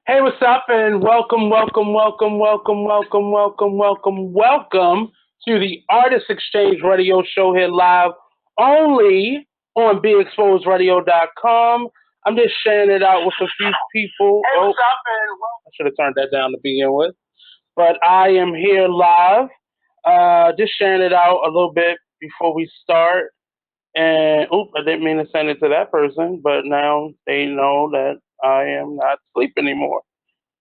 Hey, what's up? And welcome to the Artist Exchange Radio Show here live only on BeExposedRadio.com. I'm just sharing it out with a few people. Hey, what's up? And I should have turned that down to begin with. But I am here live, just sharing it out a little bit before we start. And oop, I didn't mean to send it to that person, but now they know that I am not asleep anymore.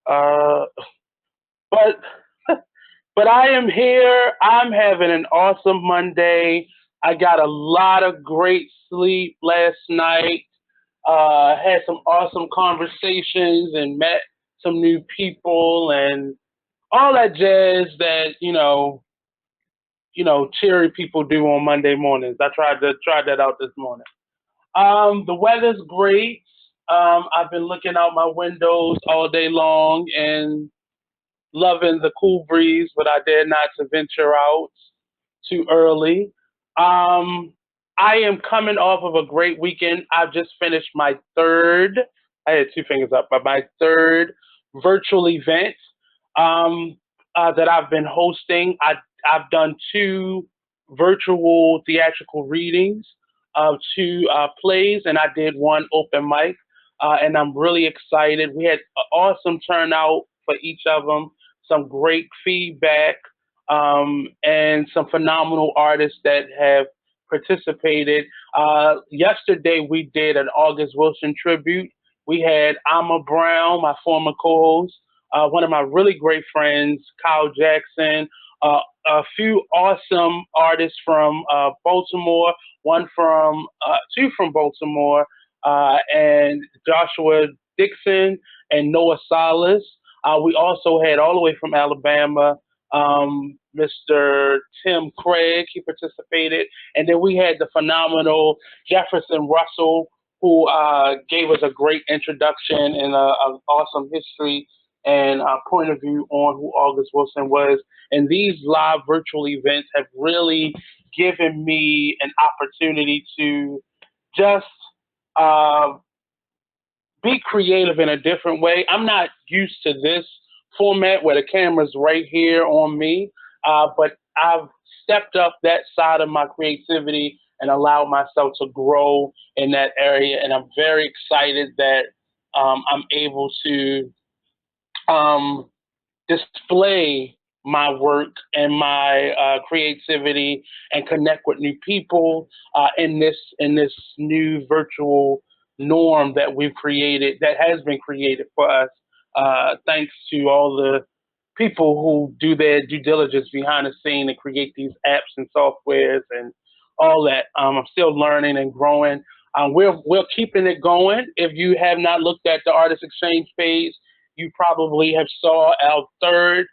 Uh, but but I am here. I'm having an awesome Monday. I got a lot of great sleep last night. Had some awesome conversations and met some new people and all that jazz that cheery people do on Monday mornings. I tried that out this morning. The weather's great. I've been looking out my windows all day long and loving the cool breeze, but I dare not to venture out too early. Um, I am coming off of a great weekend. I've just finished my third, I had two fingers up, but my third virtual event um, that I've been hosting. I've done two virtual theatrical readings of two plays, and I did one open mic. And I'm really excited. We had an awesome turnout for each of them, some great feedback, and some phenomenal artists that have participated. Yesterday, we did an August Wilson tribute. We had Amma Brown, my former co-host, one of my really great friends, Kyle Jackson, a few awesome artists from Baltimore, two from Baltimore, and Joshua Dixon and Noah Salas. We also had all the way from Alabama, Mr. Tim Craig. He participated, and then we had the phenomenal Jefferson Russell, who gave us a great introduction and an awesome history and point of view on who August Wilson was. And these live virtual events have really given me an opportunity to just uh, be creative in a different way. I'm not used to this format where the camera's right here on me, but I've stepped up that side of my creativity and allowed myself to grow in that area. And I'm very excited that I'm able to um, display my work and my creativity and connect with new people in this new virtual norm that we've created that has been created for us thanks to all the people who do their due diligence behind the scene and create these apps and softwares and all that. I'm still learning and growing. We're keeping it going. If you have not looked at the Artist Exchange page, you probably have saw our third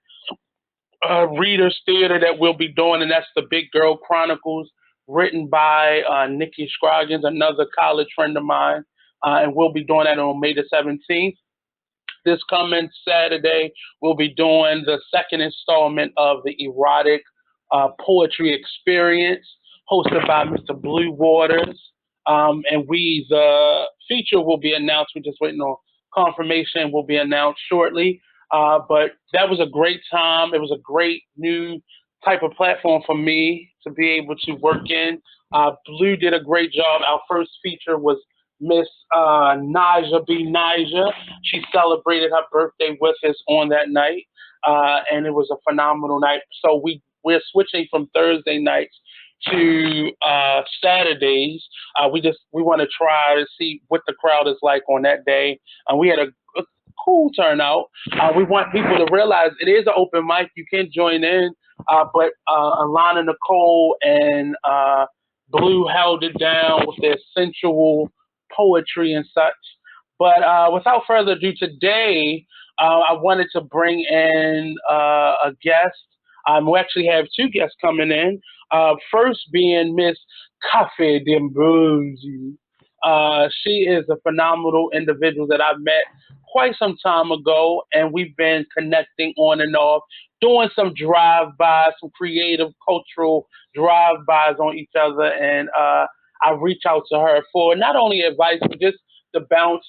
Readers Theater that we'll be doing, and that's the Big Girl Chronicles, written by Nikki Scroggins, another college friend of mine, and we'll be doing that on May the 17th. This coming Saturday, we'll be doing the second installment of the Erotic Poetry Experience, hosted by Mr. Blue Waters. And the feature will be announced. We're just waiting on confirmation. Will be announced shortly. But that was a great time. It was a great new type of platform for me to be able to work in. Blue did a great job. Our first feature was Miss Naja B. Naja. She celebrated her birthday with us on that night, and it was a phenomenal night. So we're switching from Thursday nights to Saturdays. We want to try to see what the crowd is like on that day. We had a cool turnout. We want people to realize it is an open mic. You can join in, but Alana Nicole and Blue held it down with their sensual poetry and such. But without further ado, today I wanted to bring in a guest. We actually have two guests coming in. First being Miss Cafe Dimbuzi. She is a phenomenal individual that I met quite some time ago, and we've been connecting on and off, doing some drive-bys, some creative, cultural drive-bys on each other, and I reach out to her for not only advice, but just to bounce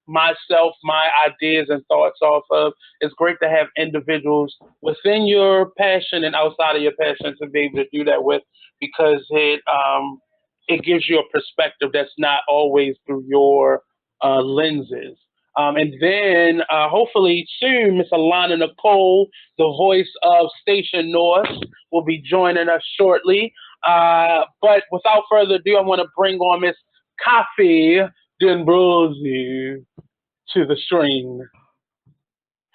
myself, my ideas and thoughts off of. It's great to have individuals within your passion and outside of your passion to be able to do that with, because it gives you a perspective that's not always through your lenses. And then hopefully soon, Miss Alana Nicole, the voice of Station North, will be joining us shortly. But without further ado, I want to bring on Miss Coffee Denbrosi to the string.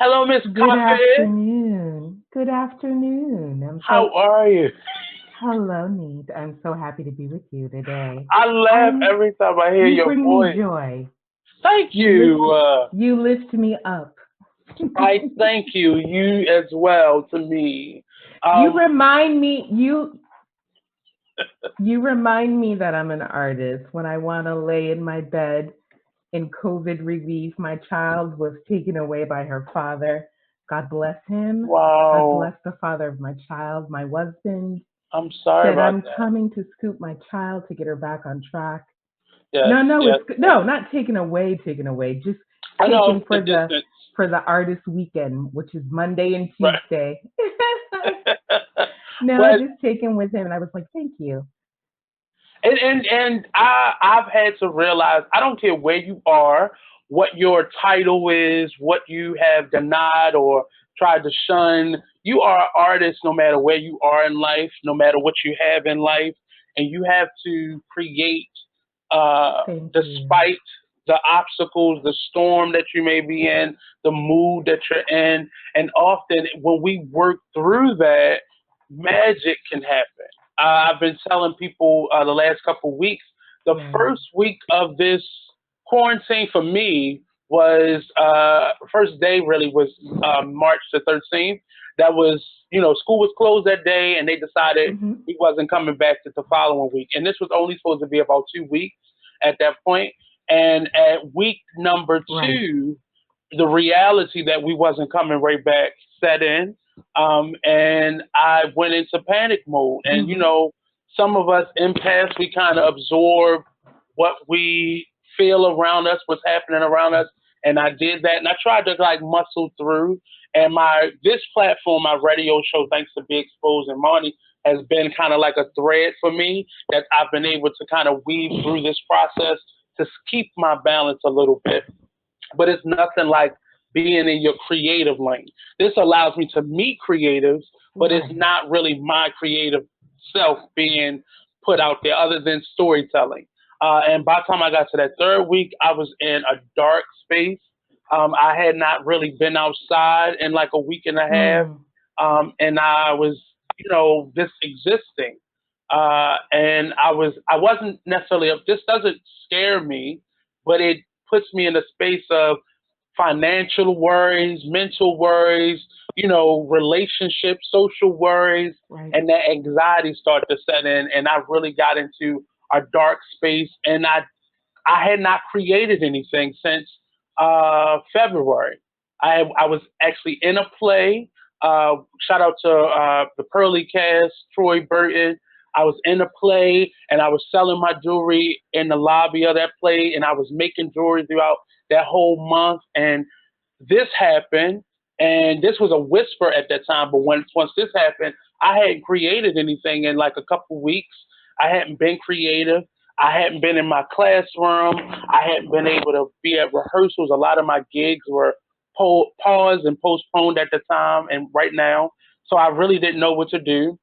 Hello, Miss Good Coffee. afternoon. Good afternoon. How are you? Hello, Neat. I'm so happy to be with you today. I laugh I'm, every time I hear you your bring me voice. joy. Thank You lift, you. you lift me up. I thank you. You as well to me. you Um, remind me, you, you remind me that I'm an artist when I want to lay in my bed in COVID relief. My child was taken away by her father. God bless him. God wow. bless the father of my child. My husband I'm sorry said, about I'm that. coming to scoop my child to get her back on track. Yes, No, no, yes, it's yes. no, not taken away, just I taken know the distance. for the artist weekend, which is Monday and Right. Tuesday. No, but just taken with him, and I was like, thank you. I've had to realize I don't care where you are, what your title is, what you have denied or tried to shun. You are an artist no matter where you are in life, no matter what you have in life, and you have to create Thank you. despite the obstacles, the storm that you may be in, the mood that you're in, and often when we work through that, magic can happen. I've been telling people the last couple of weeks. The Right. first week of this quarantine for me was first day really was March the 13th. That was school was closed that day, and they decided Hmm. we wasn't coming back to the following week. And this was only supposed to be about 2 weeks at that point. And at week number Right. two, the reality that we wasn't coming right back set in, and I went into panic mode. And Hmm. some of us empaths, we kind of absorb what we feel around us, what's happening around us, and I did that, and I tried to like muscle through. And my this platform, my radio show, thanks to Be Exposed and Money, has been kind of like a thread for me that I've been able to kind of weave through this process to keep my balance a little bit, but it's nothing like being in your creative lane. This allows me to meet creatives, but it's Right. not really my creative self being put out there other than storytelling. And by the time I got to that third week, I was in a dark space. I had not really been outside in like a week and a half, Mm. and I was, just existing. And I wasn't necessarily. This doesn't scare me, but it puts me in a space of financial worries, mental worries, relationships, social worries, Right. and that anxiety start to set in. And I really got into a dark space, and I had not created anything since February. I was actually in a play. Shout out to the Pearly Cast, Troy Burton. I was in a play and I was selling my jewelry in the lobby of that play, and I was making jewelry throughout that whole month. And this happened, and this was a whisper at that time. But once this happened, I hadn't created anything in like a couple weeks. I hadn't been creative. I hadn't been in my classroom. I hadn't been able to be at rehearsals. A lot of my gigs were paused and postponed at the time and right now. So I really didn't know what to do.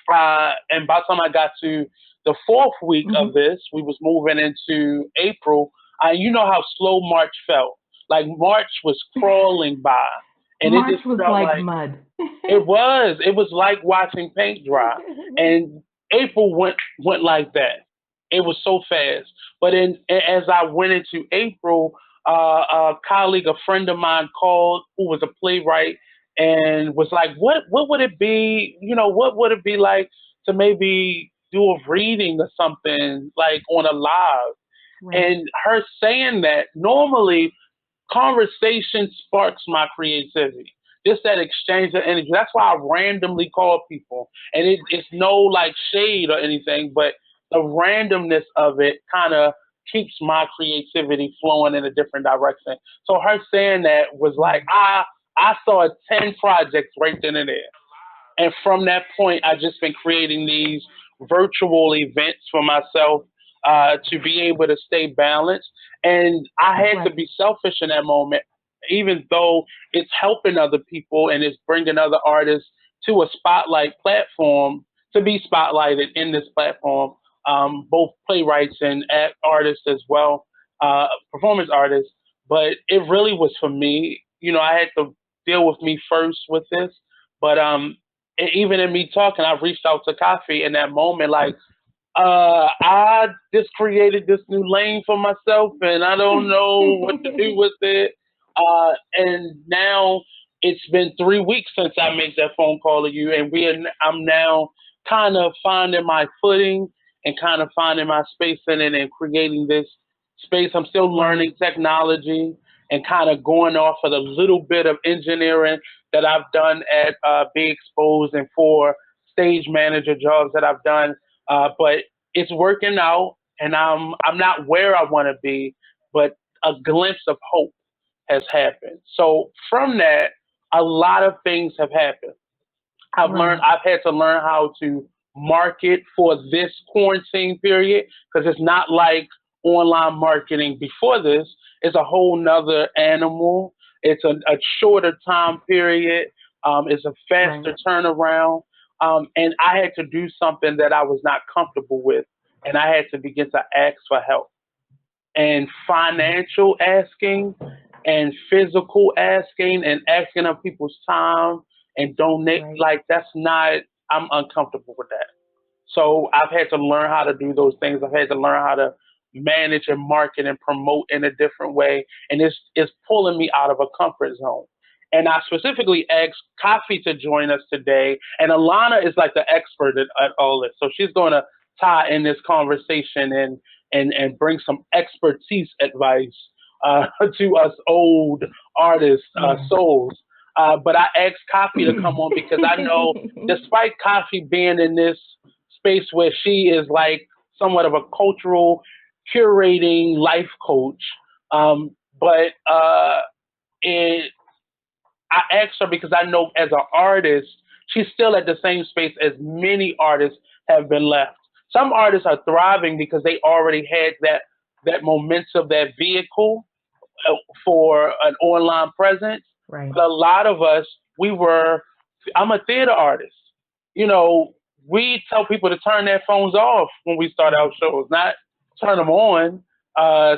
And by the time I got to the fourth week of Hmm. this, we was moving into April. You know how slow March felt. Like March was crawling by, and it March just was felt like like mud. it was like watching paint dry. And April went like that. It was so fast. But as I went into April, a colleague, a friend of mine called who was a playwright and was like, "What would it be? What would it be like to maybe do a reading or something like on a live?" Right. And her saying that normally conversation sparks my creativity. Just that exchange of energy. That's why I randomly call people, and it's no like shade or anything, but the randomness of it kind of keeps my creativity flowing in a different direction. So her saying that was like, Right. I saw 10 projects right then and there. And from that point, I've just been creating these virtual events for myself to be able to stay balanced. And I had to Right. be selfish in that moment, even though it's helping other people and it's bringing other artists to a spotlight platform to be spotlighted in this platform, both playwrights and artists as well, performance artists. But it really was for me. I had to deal with me first with this. But and even in me talking, I reached out to Coffee in that moment, like, I just created this new lane for myself, and I don't know what to do with it. And now it's been 3 weeks since I made that phone call to you, and I'm now kind of finding my footing and kind of finding my space in it and creating this space. I'm still Right. learning technology and kind of going off of the little bit of engineering that I've done at Be Exposed and for stage manager jobs that I've done. But it's working out, and I'm not where I want to be, but a glimpse of hope has happened. So from that, a lot of things have happened. Right. I've had to learn how to market for this quarantine period because it's not like online marketing before this. It's a whole nother animal. It's a shorter time period. It's a Right. faster turnaround. And I had to do something that I was not comfortable with. And I had to begin to ask for help and Right. financial asking and physical asking and asking of people's time and donate, Right. like that's not, I'm uncomfortable with that. So I've had to learn how to do those things. I've had to learn how to manage and market and promote in a different way. And it's pulling me out of a comfort zone. And I specifically asked Kafi to join us today. And Alana is like the expert at all this. So she's going to tie in this conversation and bring some expertise advice to us old artists, Yeah. souls. But I asked Kafi to come on because I know, despite Kafi being in this space where she is like somewhat of a cultural curating life coach. But it, I asked her because I know as an artist, she's still at the same space as many artists have been left. Some artists are thriving because they already had that momentum, that vehicle uh, for an online presence. Right. But a lot of us, we were, I'm a theater artist. You know, we tell people to turn their phones off when we start our Right. shows, not turn them on.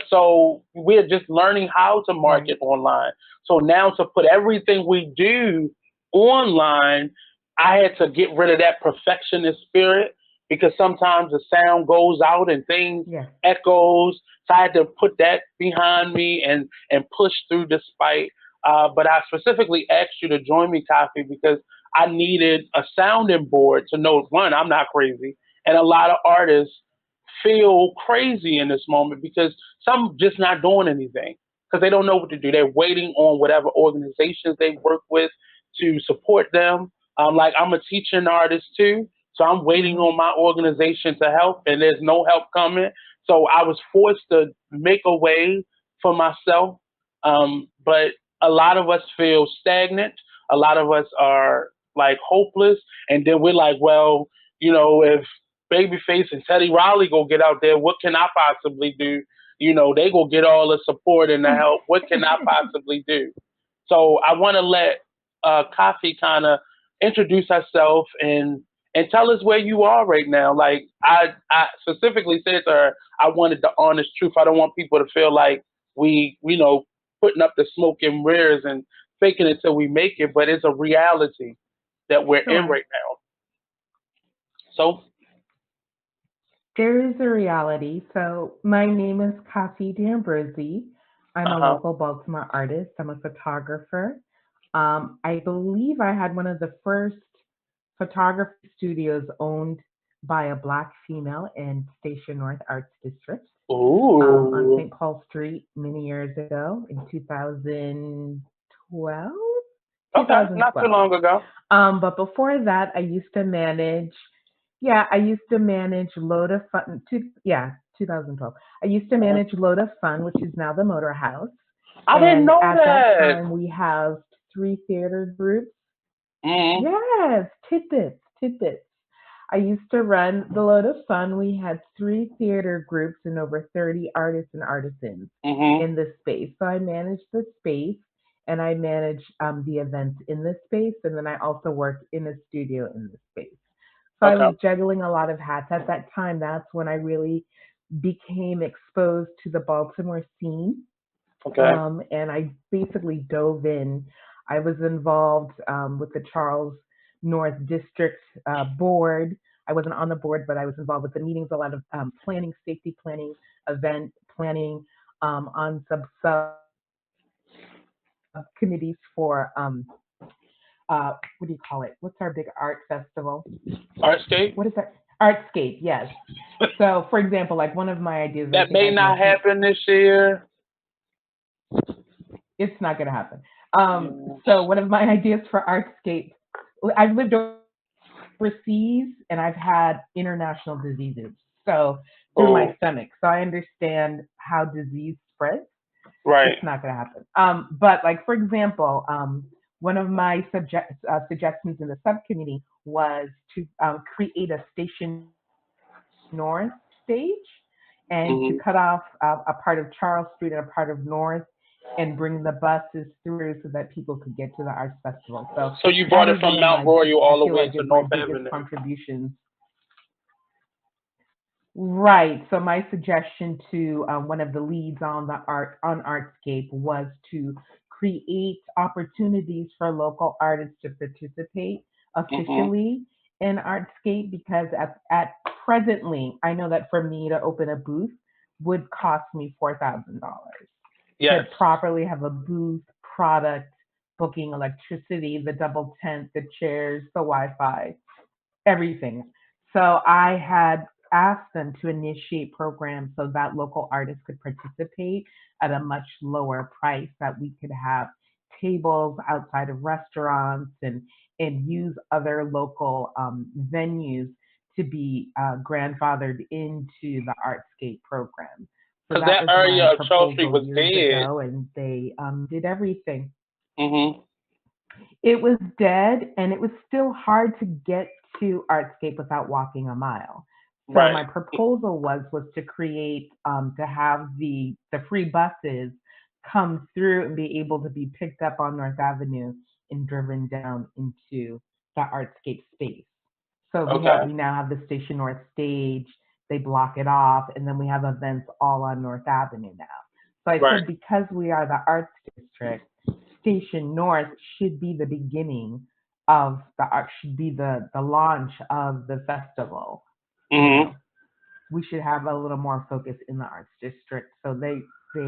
So we're just learning how to Right. market online. So now to put everything we do online, I had to get rid of that perfectionist spirit because sometimes the sound goes out and things Yes. echoes. So I had to put that behind me and push through despite. But I specifically asked you to join me, Coffee, because I needed a sounding board to know one, I'm not crazy, and a lot of artists feel crazy in this moment because some just not doing anything because they don't know what to do. They're waiting on whatever organizations they work with to support them. Like I'm a teaching artist too, so I'm waiting Hmm. on my organization to help, and there's no help coming. So I was forced to make a way for myself. But a lot of us feel stagnant. A lot of us are like hopeless, and then we're like, well, if Babyface and Teddy Riley go get out there, what can I possibly do? They go get all the support and the help. What can I possibly do? So I want to let Kafi kind of introduce herself and tell us where you are right now. Like I specifically said to her, I wanted the honest truth. I don't want people to feel like we, putting up the smoke and mirrors and faking it till we make it, but it's a reality that we're in Sure. right now. So, There is a reality. So my name is Kafi D'Ambrosi. I'm uh a huh. local Baltimore artist. I'm a photographer. I believe I had one of the first photography studios owned by a Black female in Station North Arts District on Ooh. St. Paul Street many years ago in 2012. Okay, not too 2012. long ago. But before that, I used to manage. Yeah, I used to manage Loda Fun. Yeah, 2012. I used to Uh-huh. manage Load of Fun, which is now the Motor House. I didn't And know at that that. time, we housed three theater groups. Mm-hmm. Yes, tidbits, tidbits. I used to run the Load of Fun. We had three theater groups and over 30 artists and artisans Mm-hmm. in the space. So I managed the space and I managed the events in the space. And then I also worked in a studio in the space. So I was Okay. juggling a lot of hats. At that time, that's when I really became exposed to the Baltimore scene, Okay. and I basically dove in. I was involved with the Charles North District Board. I wasn't on the board, but I was involved with the meetings, a lot of planning, safety planning, event planning, on subcommittees for what do you call it? What's our big art festival? Artscape? What is that? Artscape, yes. So, for example, like one of my ideas, I That think may I've not mentioned, happen this year. it's not going to happen. Mm. So one of my ideas for Artscape, I've lived overseas and I've had international diseases. So through my Oh, stomach, so I understand how disease spreads. right. It's not going to happen. But like for example, one of my suggestions in the subcommittee was to create a Station North stage and to Hmm. cut off a part of Charles Street and a part of North and bring the buses through so that people could get to the arts festival. So So you that brought it is one from of Mount my, Royal I all the feel way like to is my North biggest Avenue. contributions. Right. So my suggestion to one of the leads on the Artscape was to create opportunities for local artists to participate Hmm. officially in Artscape because at presently I know that for me to open a booth would cost me $4,000 to Yes. properly have a booth, product, booking, electricity, the double tent, the chairs, the Wi-Fi, everything. So I had asked them to initiate programs so that local artists could participate at a much lower price, that we could have tables outside of restaurants and use other local venues to be grandfathered into the Artscape program. So Because that that was area my of Charles Street proposal was years dead. ago, and they did everything. Hmm. It was dead, and it was still hard to get to Artscape without walking a mile. So Right. my proposal was to create to have the free buses come through and be able to be picked up on North Avenue and driven down into the Artscape space. So Okay. we now have the Station North stage. They block it off, and then we have events all on North Avenue now. So I Right. said because we are the arts district, Station North should be the beginning of the art, should be the launch of the festival. You Hmm. know, we should have a little more focus in the arts district. So they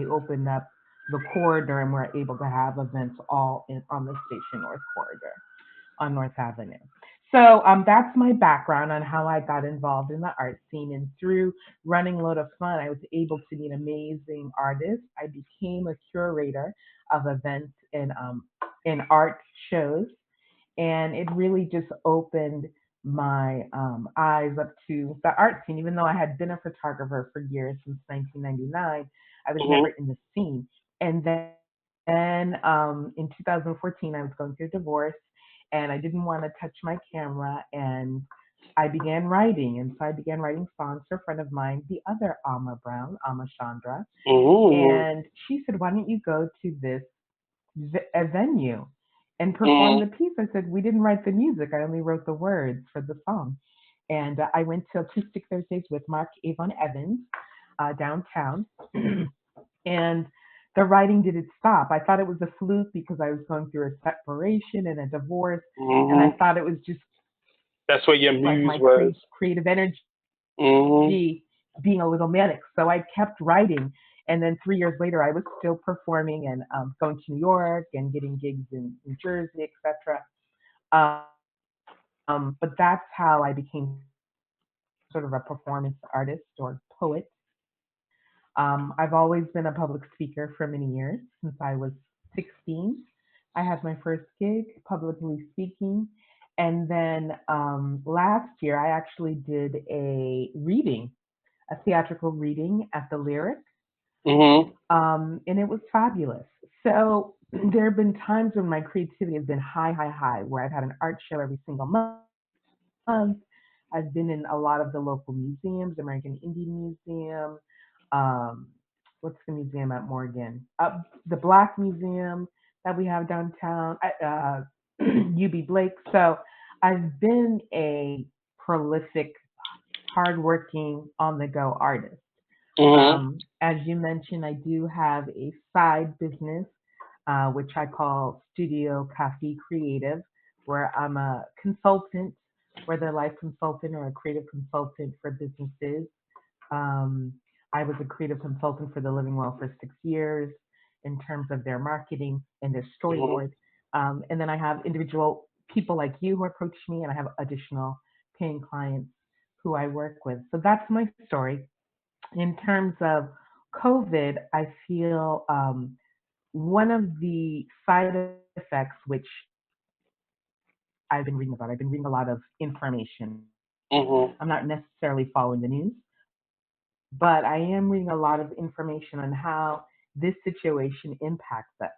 opened up the corridor and we're able to have events all on the Station North corridor on North Avenue. So that's my background on how I got involved in the art scene. And through running Load of Fun, I was able to meet amazing artists. I became a curator of events in art shows, and it really just opened my eyes up to the art scene. Even though I had been a photographer for years since 1999, I was never Hmm. in the scene. And then in 2014, I was going through a divorce, and I didn't want to touch my camera, and I began writing. And so I began writing songs for a friend of mine, the other Alma Brown, Alma Chandra, Ooh. and she said, "Why don't you go to this a venue and perform Hmm. the piece?" I said, "We didn't write the music. I only wrote the words for the song." And I went to Acoustic Thursdays with Mark Avon Evans downtown, and the writing didn't stop. I thought it was a fluke because I was going through a separation and a divorce, and I Hmm. thought it was just That's where your like muse my was. creative energy Hmm. being a little manic. So I kept writing. And then 3 years later, I was still performing and going to New York and getting gigs in New Jersey, etc. But that's how I became sort of a performance artist or poet. I've always been a public speaker for many years, since I was 16. I had my first gig publicly speaking. And then last year, I actually did a reading, a theatrical reading at the Lyric, Mhm. and it was fabulous. So there have been times when my creativity has been high, high, high, where I've had an art show every single month. I've been in a lot of the local museums, American Indian Museum. Um, what's the museum at Morgan? The Black Museum that we have downtown, UB Blake. So I've been a prolific, hardworking, on the go artist. Mhm. As you mentioned, I do have a side business, which I call Studio Coffee Creative, where I'm a consultant, whether a life consultant or a creative consultant for businesses. Um, I was a creative consultant for the Living Well for 6 years in terms of their marketing and their Mhm. storyboard. And then I have individual people like you who approach me, and I have additional paying clients who I work with. So that's my story. In terms of COVID, I feel one of the side effects, which I've been reading about, I've been reading a lot of information. Mhm. I'm not necessarily following the news, but I am reading a lot of information on how this situation impacts us.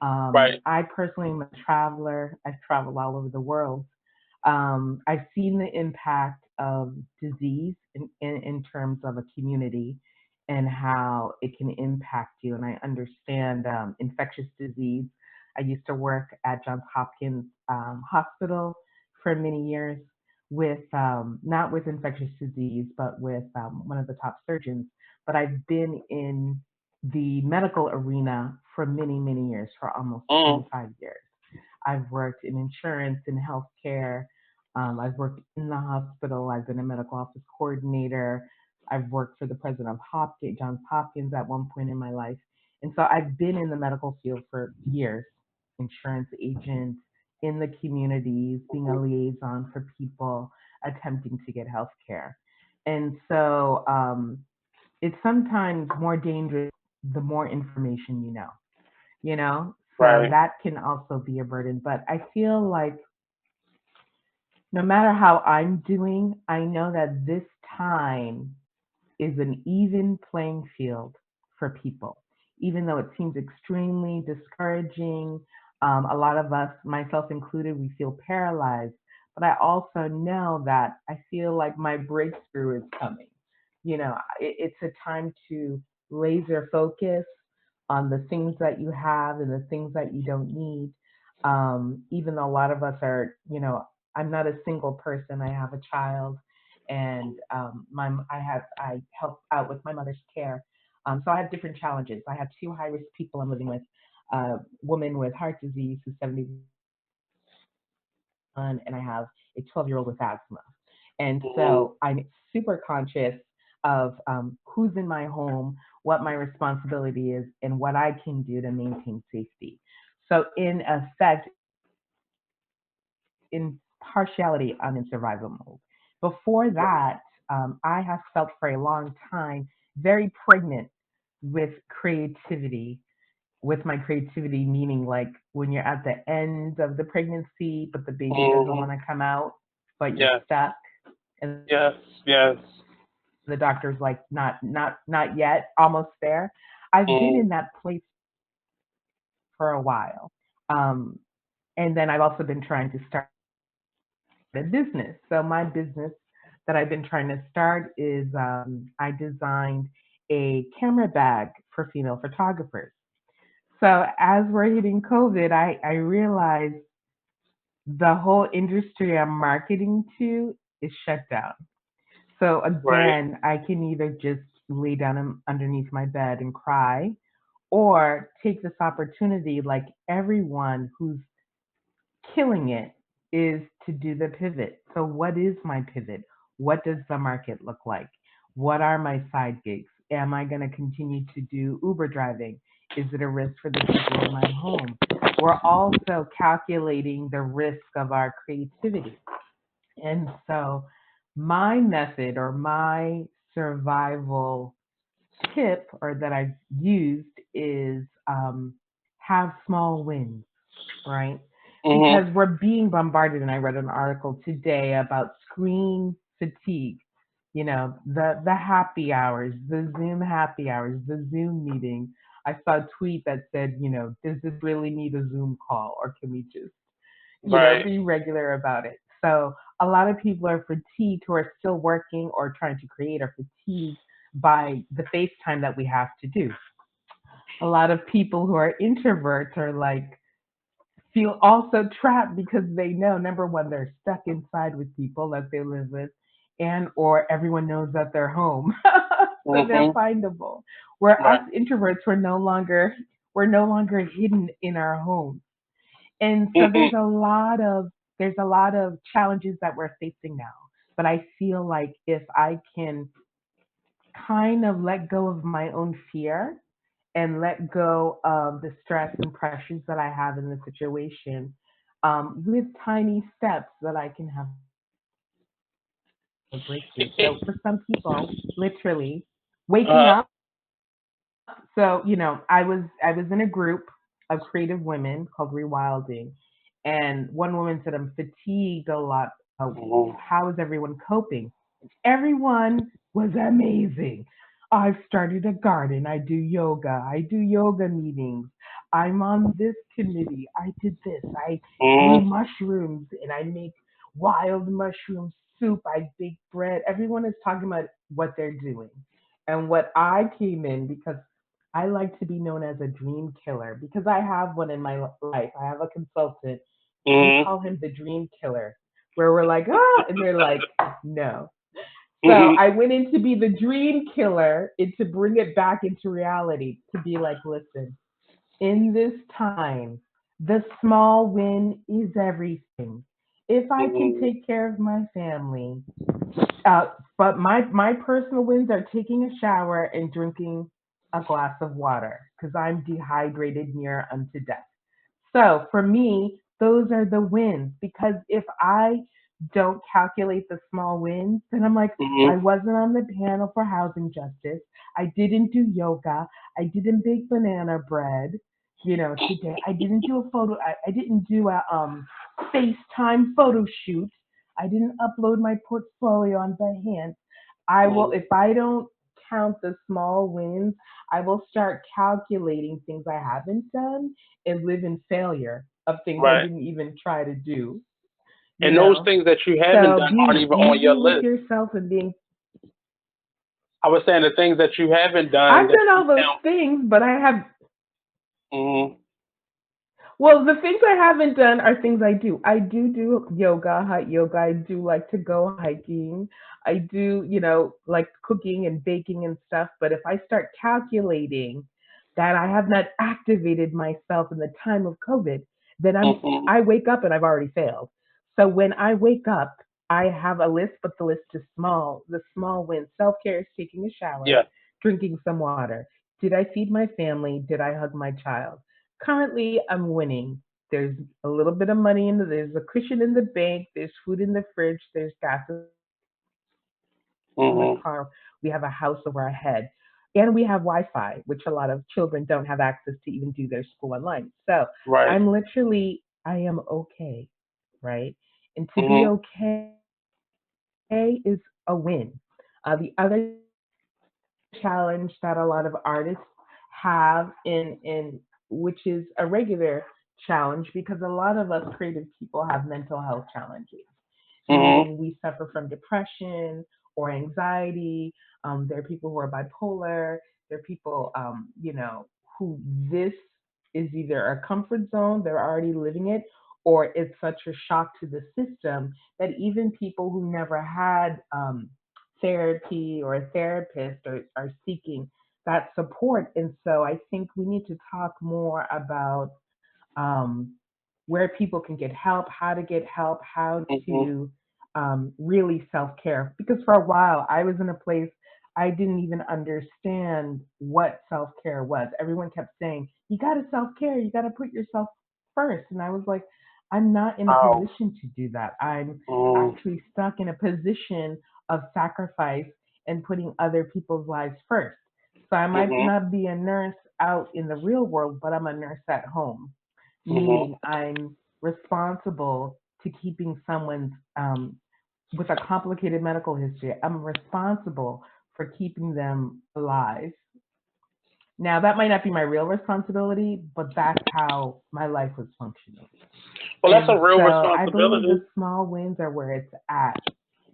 Right. I personally am a traveler. I've traveled all over the world. I've seen the impact of disease in terms of a community and how it can impact you. And I understand infectious disease. I used to work at Johns Hopkins Hospital for many years with not with infectious disease, but with one of the top surgeons. But I've been in the medical arena for many, many years, for almost Mhm. 25 years. I've worked in insurance and healthcare. I've worked in the hospital. I've been a medical office coordinator. I've worked for the president of Johns Hopkins at one point in my life. And so I've been in the medical field for years, insurance agent in the communities, being a liaison for people attempting to get health care. And so it's sometimes more dangerous the more information you know? So Right. that can also be a burden. But I feel like no matter how I'm doing, I know that this time is an even playing field for people, even though it seems extremely discouraging. A lot of us, myself included, we feel paralyzed. But I also know that I feel like my breakthrough is coming. It's a time to laser focus on the things that you have and the things that you don't need. Even though a lot of us are, I'm not a single person, I have a child and I help out with my mother's care. So I have different challenges. I have two high risk people I'm living with. A woman with heart disease who's 71, and I have a 12-year-old with asthma. And Mhm. so I'm super conscious of who's in my home, what my responsibility is, and what I can do to maintain safety. So in effect, in partiality, I'm in survival mode. Before that, I have felt for a long time very pregnant with creativity, with my creativity, meaning like when you're at the end of the pregnancy, but the baby doesn't Mhm. want to come out, but you're Yes. stuck. And Yes. Yes. the doctor's like, not yet, almost there. I've been Mhm. in that place for a while. Um, and then I've also been trying to start a business. So my business that I've been trying to start is I designed a camera bag for female photographers. So as we're hitting COVID, I realized the whole industry I'm marketing to is shut down. So Right. again, I can either just lay down underneath my bed and cry, or take this opportunity, like everyone who's killing it, is to do the pivot. So, what is my pivot? What does the market look like? What are my side gigs? Am I going to continue to do Uber driving? Is it a risk for the people in my home? We're also calculating the risk of our creativity. And so, my method or my survival tip or that I've used is have small wins, right? Mhm. Because we're being bombarded, and I read an article today about screen fatigue. the happy hours, the Zoom happy hours, the Zoom meetings. I saw a tweet that said, does this really need a Zoom call, or can we just, Right. be regular about it? So a lot of people are fatigued who are still working or trying to create, are fatigued by the FaceTime that we have to do. A lot of people who are introverts are like, feel also trapped because they know, number one, they're stuck inside with people that they live with, and or everyone knows that they're home. So they're Mhm. findable. Where us Right. introverts, we're no longer hidden in our homes. And so Mhm. there's a lot of challenges that we're facing now. But I feel like if I can kind of let go of my own fear and let go of the stress and pressures that I have in the situation, with tiny steps, that I can have a breakthrough. So for some people, literally waking Uh. up. So I was in a group of creative women called Rewilding, and one woman said, "I'm fatigued a lot. Mhm. How is everyone coping?" Everyone was amazing. I've started a garden. I do yoga. I do yoga meetings. I'm on this committee. I did this. I grew Mhm. mushrooms and I make wild mushroom soup. I bake bread. Everyone is talking about what they're doing. And what I came in, because I like to be known as a dream killer, because I have one in my life. I have a consultant. We Mhm. call him the dream killer, where we're like, ah, and they're like, no. So Mhm. I went in to be the dream killer and to bring it back into reality, to be like, listen, in this time, the small win is everything. If I can Mhm. take care of my family, uh, but my personal wins are taking a shower and drinking a glass of water because I'm dehydrated near unto death. So for me, those are the wins, because if I don't calculate the small wins, then I'm like, Mhm. I wasn't on the panel for housing justice. I didn't do yoga. I didn't bake banana bread. Today I didn't do a photo. I didn't do a FaceTime photo shoot. I didn't upload my portfolio on Behance. I will, Mhm. if I don't count the small wins, I will start calculating things I haven't done and live in failure of things I Right. didn't even try to do, you And those know? things that you haven't So done aren't being even on your easy with list. yourself and being, I was saying the things that you haven't done I've that done you all those count. things, but I have, Mhm. well, the things I haven't done are things I do. I do yoga, hot yoga. I do like to go hiking. I do, like cooking and baking and stuff. But if I start calculating that I have not activated myself in the time of COVID, then Mhm. I wake up and I've already failed. So when I wake up, I have a list, but the list is small. The small wins. Self care is taking a shower, Yeah. drinking some water. Did I feed my family? Did I hug my child? Currently, I'm winning. There's a little bit of money there's a cushion in the bank, there's food in the fridge, there's gas in the car, we have a house over our Mhm. head, and we have Wi-Fi, which a lot of children don't have access to even do their school online. So Right. I am okay, right? And to be Mhm. okay is a win. The other challenge that a lot of artists have which is a regular challenge, because a lot of us creative people have mental health challenges, meaning we suffer from Mhm. depression or anxiety. There are people who are bipolar. There are people, who this is either a comfort zone, they're already living it, or it's such a shock to the system that even people who never had therapy or a therapist are seeking that support. And so I think we need to talk more about um, where people can get help, how Mhm. to really self care. Because for a while, I was in a place I didn't even understand what self care was. Everyone kept saying, you got to self care, you got to put yourself first. And I was like, I'm not in a Wow. position to do that. I'm Mhm. actually stuck in a position of sacrifice and putting other people's lives first. So I might Mhm. not be a nurse out in the real world, but I'm a nurse at home, Mhm. meaning I'm responsible to keeping someone's with a complicated medical history. I'm responsible for keeping them alive. Now, that might not be my real responsibility, but that's how my life was functioning. Well, that's a And real so I believe responsibility. the small wins are where it's at.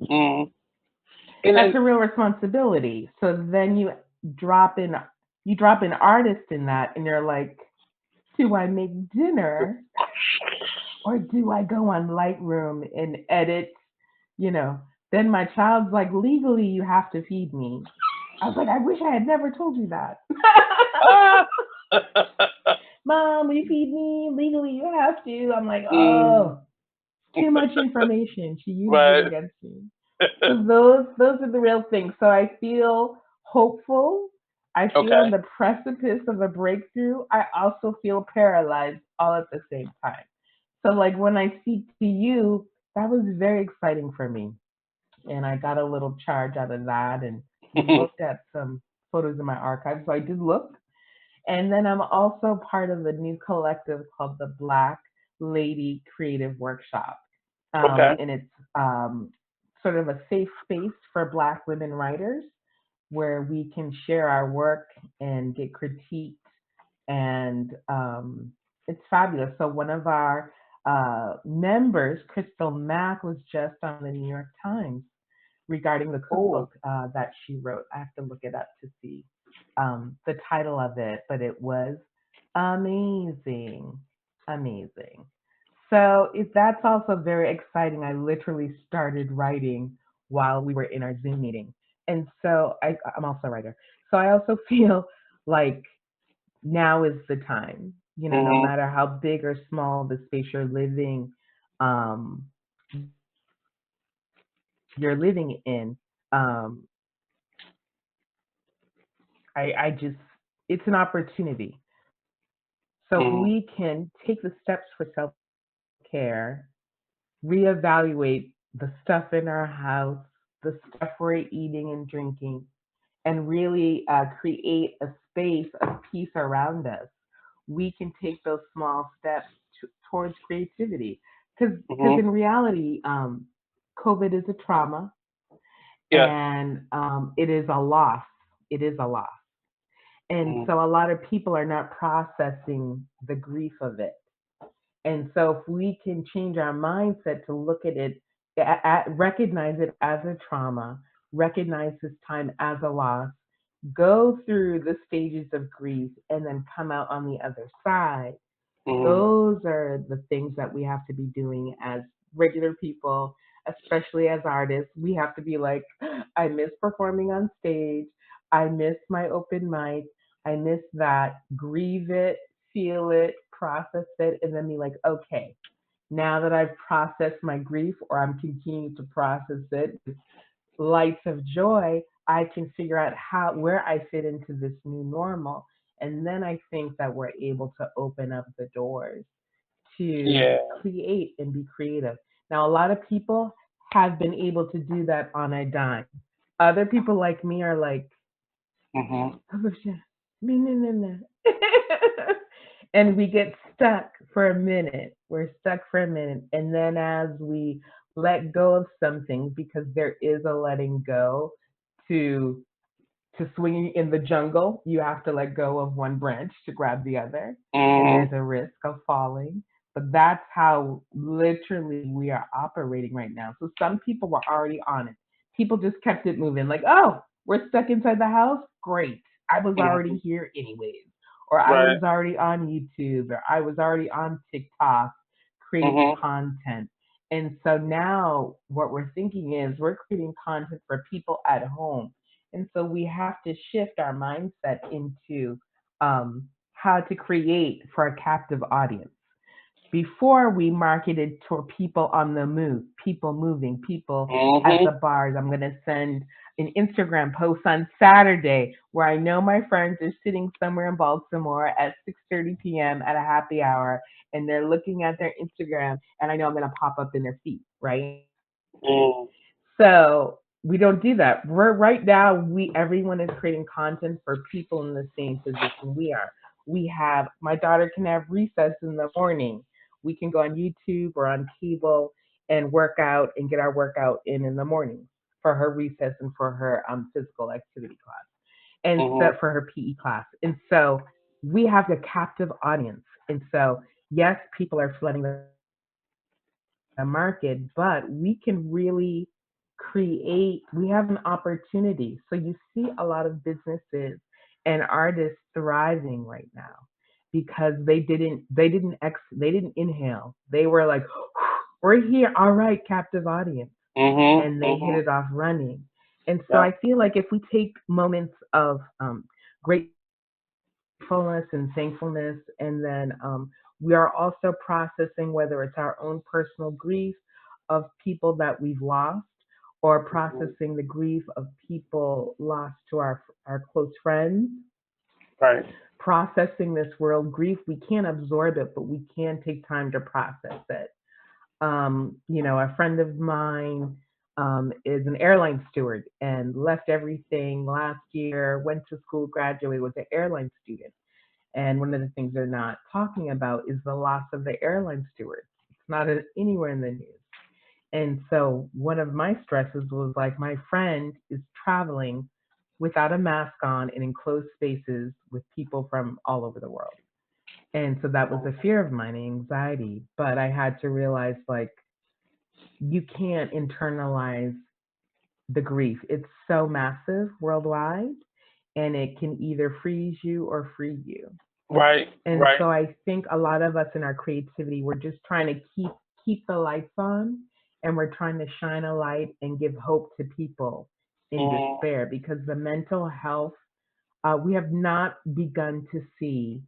Mm. And That's then, a real responsibility. So then drop in you drop an artist in that and you're like, do I make dinner or do I go on Lightroom and edit, you know? Then my child's like, legally you have to feed me. I was like, I wish I had never told you that. ah, Mom, will you feed me? Legally you have to. I'm like, mm, oh, too much information. She used it right. against me. So those are the real things. So I feel hopeful. I feel Okay. on the precipice of a breakthrough. I also feel paralyzed all at the same time. So like when I speak to you, that was very exciting for me. And I got a little charge out of that and looked at some photos in my archive. So I did look. And then I'm also part of a new collective called the Black Lady Creative Workshop. Okay. And it's sort of a safe space for Black women writers where we can share our work and get critiqued. And it's fabulous. So, one of our members, Crystal Mack, was just on the New York Times regarding the Oh. cookbook that she wrote. I have to look it up to see the title of it, but it was amazing. Amazing. So that's also very exciting. I literally started writing while we were in our Zoom meeting. And so I'm also a writer. So I also feel like now is the time, no Hmm. matter how big or small the space um, you're living in, um, I just, it's an opportunity. So if Hmm. we can take the steps for self care, reevaluate the stuff in our house, the stuff we're eating and drinking, and really create a space of peace around us, we can take those small steps towards creativity. Because Hmm. in reality, COVID is a trauma Yes. and it is a loss. It is a loss. And Mm-hmm. so a lot of people are not processing the grief of it. And so if we can change our mindset to look at it, recognize it as a trauma, recognize this time as a loss, go through the stages of grief, and then come out on the other side, Hmm. those are the things that we have to be doing as regular people, especially as artists. We have to be like, I miss performing on stage. I miss my open mic. I miss that. Grieve it, feel it, process it, and then be like, okay, now that I've processed my grief or I'm continuing to process it, lights of joy, I can figure out how where I fit into this new normal. And then I think that we're able to open up the doors to Yeah. create and be creative. Now, a lot of people have been able to do that on a dime. Other people like me are like, Hmm. oh, shit. Me, no, no, no. And we get stuck for a minute. We're stuck for a minute. And then as we let go of something, because there is a letting go to swinging in the jungle, you have to let go of one branch to grab the other, and Hmm. there's a risk of falling. But that's how literally we are operating right now. So some people were already on it. People just kept it moving, like, oh, we're stuck inside the house? Great. I was already Hmm. here anyways. Or I Right. was already on YouTube, or I was already on TikTok creating Hmm. content. And so now what we're thinking is we're creating content for people at home, and so we have to shift our mindset into how to create for a captive audience. Before we marketed to people on the move, people moving, people at Hmm. the bars. I'm going to send an Instagram post on Saturday where I know my friends are sitting somewhere in Baltimore at 6:30 p.m. at a happy hour and they're looking at their Instagram and I know I'm going to pop up in their feed, right? Mm. So we don't do that. We're right now. We everyone is creating content for people in the same position we are. We have my daughter can have recess in the morning. We can go on YouTube or on cable, and work out and get our workout in the morning for her recess and for her physical activity class and so Mhm. for her PE class. And so we have a captive audience. And so yes, people are flooding the market, but we can really create, we have an opportunity. So you see a lot of businesses and artists thriving right now because they didn't inhale. They were like, we're here, all right, captive audience, Mhm. and they hit Mhm. it off running. And so Yeah. I feel like if we take moments of gratefulness and thankfulness, and then we are also processing whether it's our own personal grief of people that we've lost, or Mhm. processing the grief of people lost to our close friends, Right. processing this world grief. We can't absorb it, but we can take time to process it. A friend of mine is an airline steward and left everything last year, went to school, graduated, was an airline student. And one of the things they're not talking about is the loss of the airline steward. It's not anywhere in the news. And so one of my stresses was like, my friend is traveling without a mask on in enclosed spaces with people from all over the world. And so that was a fear of mine, anxiety. But I had to realize, like, you can't internalize the grief. It's so massive worldwide, and it can either freeze you or free you. Right. And Right. so I think a lot of us in our creativity, we're just trying to keep the lights on, and we're trying to shine a light and give hope to people in Mhm. despair, because the mental health, we have not begun to see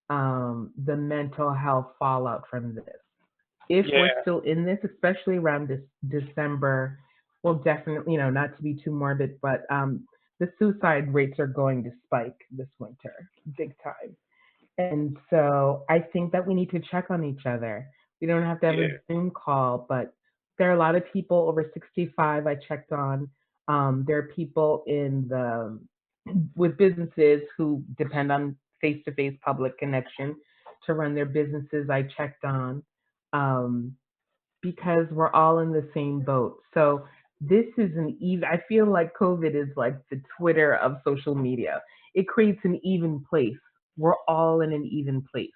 the mental health fallout from this. If we're Yeah. still in this, especially around this December, well, definitely, not to be too morbid, but the suicide rates are going to spike this winter, big time. And so I think that we need to check on each other. We don't have to have a Yeah. Zoom call, but there are a lot of people over 65 I checked on. There are people in the with businesses who depend on face-to-face public connection to run their businesses. I checked on um, because we're all in the same boat. So this is an even. I feel like COVID is like the Twitter of social media. It creates an even place. We're all in an even place,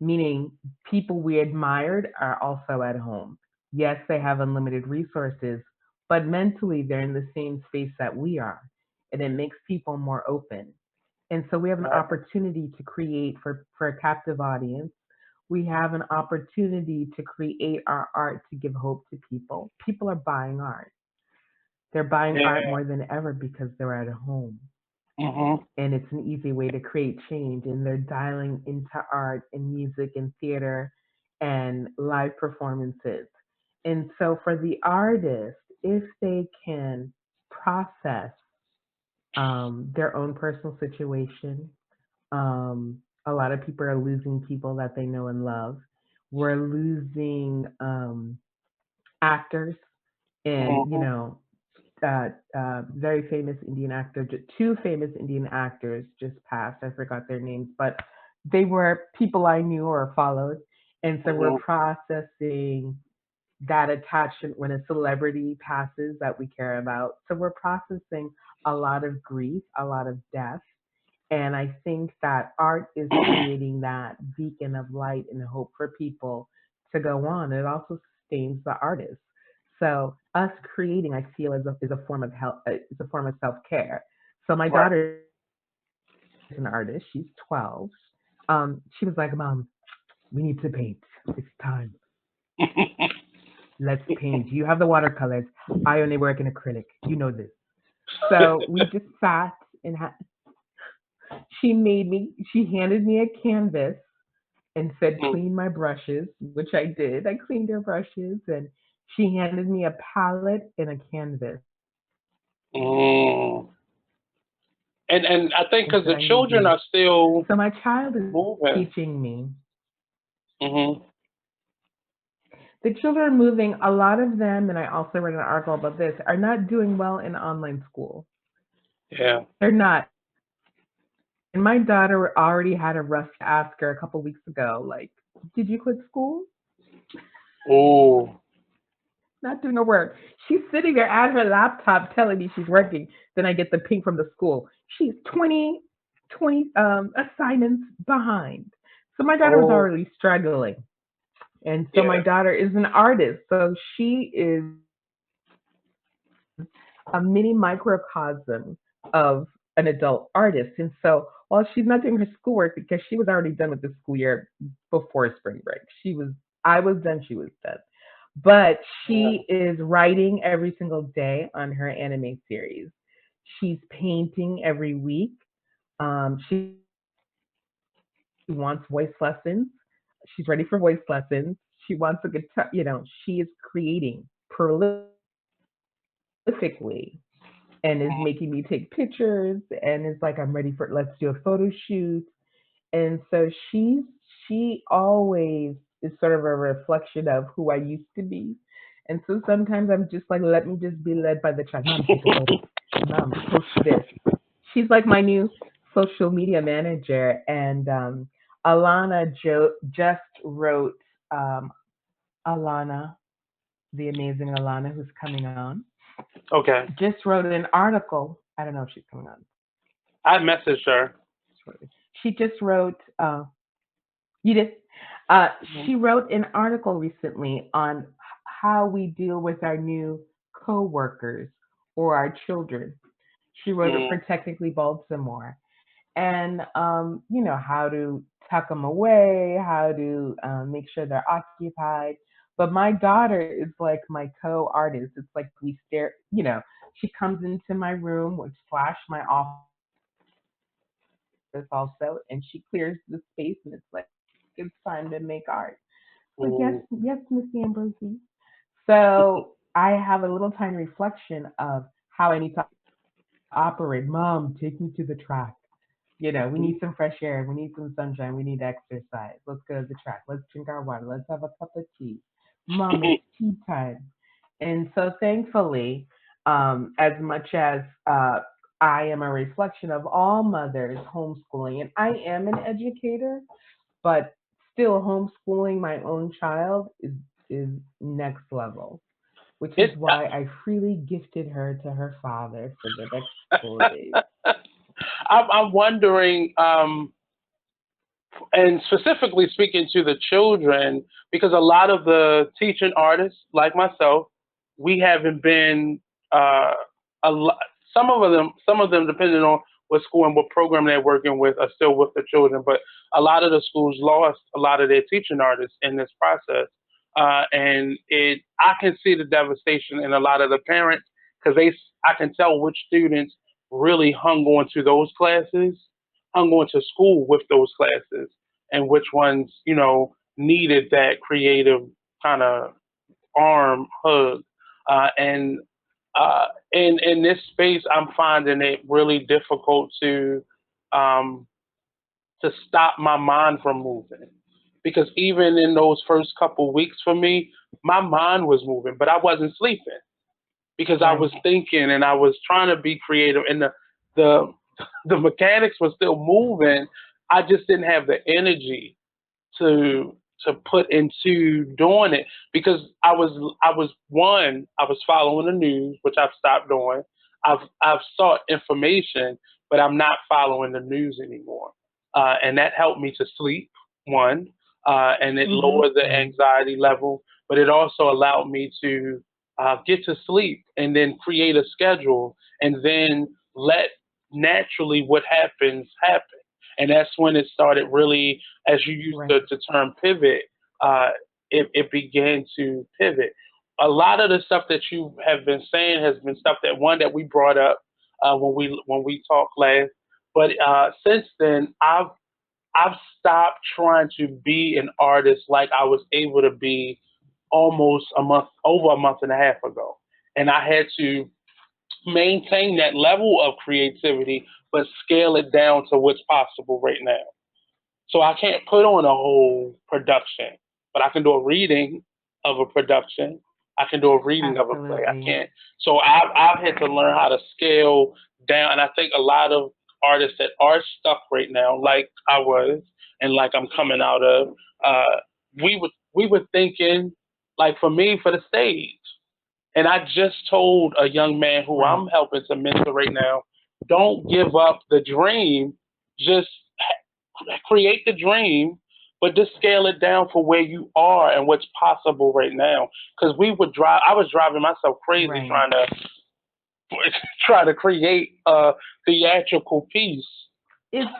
meaning people we admired are also at home. Yes, they have unlimited resources, but mentally they're in the same space that we are. And it makes people more open. And so we have an Right. opportunity to create for a captive audience. We have an opportunity to create our art to give hope to people. People are buying art. They're buying art Yeah. more than ever because they're at home, Mhm. and it's an easy way to create change, and they're dialing into art and music and theater and live performances. And so for the artist, if they can process their own personal situation, a lot of people are losing people that they know and love. We're losing actors, and Mhm. very famous Indian actor, two famous Indian actors just passed. I forgot their names, but they were people I knew or followed. And so we're Mhm. processing that attachment when a celebrity passes that we care about. So we're processing a lot of grief, a lot of death. And I think that art is creating that beacon of light and hope for people to go on. It also sustains the artist. So us creating, I feel, is a form of help. It's a form of self care. So my Right. daughter is an artist. She's 12. She was like, "Mom, we need to paint. It's time. Let's paint. You have the watercolors. I only work in acrylic. You know this." So we just sat and she handed me a canvas and said, Mm. clean my brushes, which I did. I cleaned her brushes, and she handed me a palette and a canvas Mm. And I think and because said, the I need children you. are still So my child is moving. teaching me. Mhm. The children are moving. A lot of them, and I also read an article about this, are not doing well in online school. Yeah. They're not. And my daughter already had a rough ask her a couple weeks ago, like, did you quit school? Ooh. not doing her work. She's sitting there at her laptop telling me she's working. Then I get the ping from the school. She's 20 assignments behind. So my daughter was Oh, already struggling. And so my yeah. daughter is an artist. So she is a mini microcosm of an adult artist. And so while she's not doing her schoolwork because she was already done with the school year before spring break, I was done, she was done. But she is writing every single day on her anime series. She's painting every week. She wants voice lessons. She's ready for voice lessons. She wants a guitar, she is creating prolifically and is making me take pictures and is like, I'm ready for let's do a photo shoot. And so she always is sort of a reflection of who I used to be. And so sometimes I'm just like, let me just be led by the child. Mom, take a photo. Mom, post this. She's like my new social media manager. And just wrote, um, Alana, the amazing Alana, who's coming on, Okay. just wrote an article. I don't know if she's coming on. I messaged her. She just wrote, you did. Uh, Mhm. she wrote an article recently on how we deal with our new coworkers or our children. She wrote it for Mm. Technically Baltimore, and how to tuck them away, how to make sure they're occupied. But my daughter is like my co-artist. It's like we stare. She comes into my room, which slash my office also, and she clears the space, and it's like it's time to make art. Like, yes, yes, Miss Mm. Ambrosi. So I have a little tiny reflection of how I need to operate. Mom, take me to the track. We need some fresh air. We need some sunshine. We need exercise. Let's go to the track. Let's drink our water. Let's have a cup of tea. Mom, it's tea time. And so thankfully, as much as I am a reflection of all mothers homeschooling, and I am an educator, but still homeschooling my own child is next level, which is It. why I freely gifted her to her father for the next school days. I'm wondering, and specifically speaking to the children, because a lot of the teaching artists, like myself, we haven't been uh, a lot. Some of them, depending on what school and what program they're working with, are still with the children. But a lot of the schools lost a lot of their teaching artists in this process, and I can see the devastation in a lot of the parents because I can tell which students really hung on to those classes, hung on to school with those classes, and which ones, needed that creative kind of arm hug. And in this space, I'm finding it really difficult um, to stop my mind from moving. Because even in those first couple weeks for me, my mind was moving, but I wasn't sleeping because I was Right. thinking and I was trying to be creative, and the the mechanics were still moving. I just didn't have the energy to put into doing it because I was following the news, which I've stopped doing. I've sought information, but I'm not following the news anymore, and that helped me to sleep. One, and it lowered the Mm-hmm. anxiety level, but it also allowed me to get to sleep and then create a schedule and then let naturally what happens happen. And that's when it started really, as you used Right. the term pivot, uh, it began to pivot. A lot of the stuff that you have been saying has been stuff that we brought up when we talked last. But since then, I've stopped trying to be an artist like I was able to be almost over a month and a half ago, and I had to maintain that level of creativity, but scale it down to what's possible right now. So I can't put on a whole production, but I can do a reading of a production. I can do a reading of a play. I Absolutely. can't. So I've had to learn how to scale down, and I think a lot of artists that are stuck right now, like I was, and like I'm coming out of, we were thinking, like for me, for the stage. And I just told a young man who Right. I'm helping to mentor right now, don't give up the dream. Just create the dream, but just scale it down for where you are and what's possible right now. Because I was driving myself crazy Right. trying to try to create a theatrical piece It's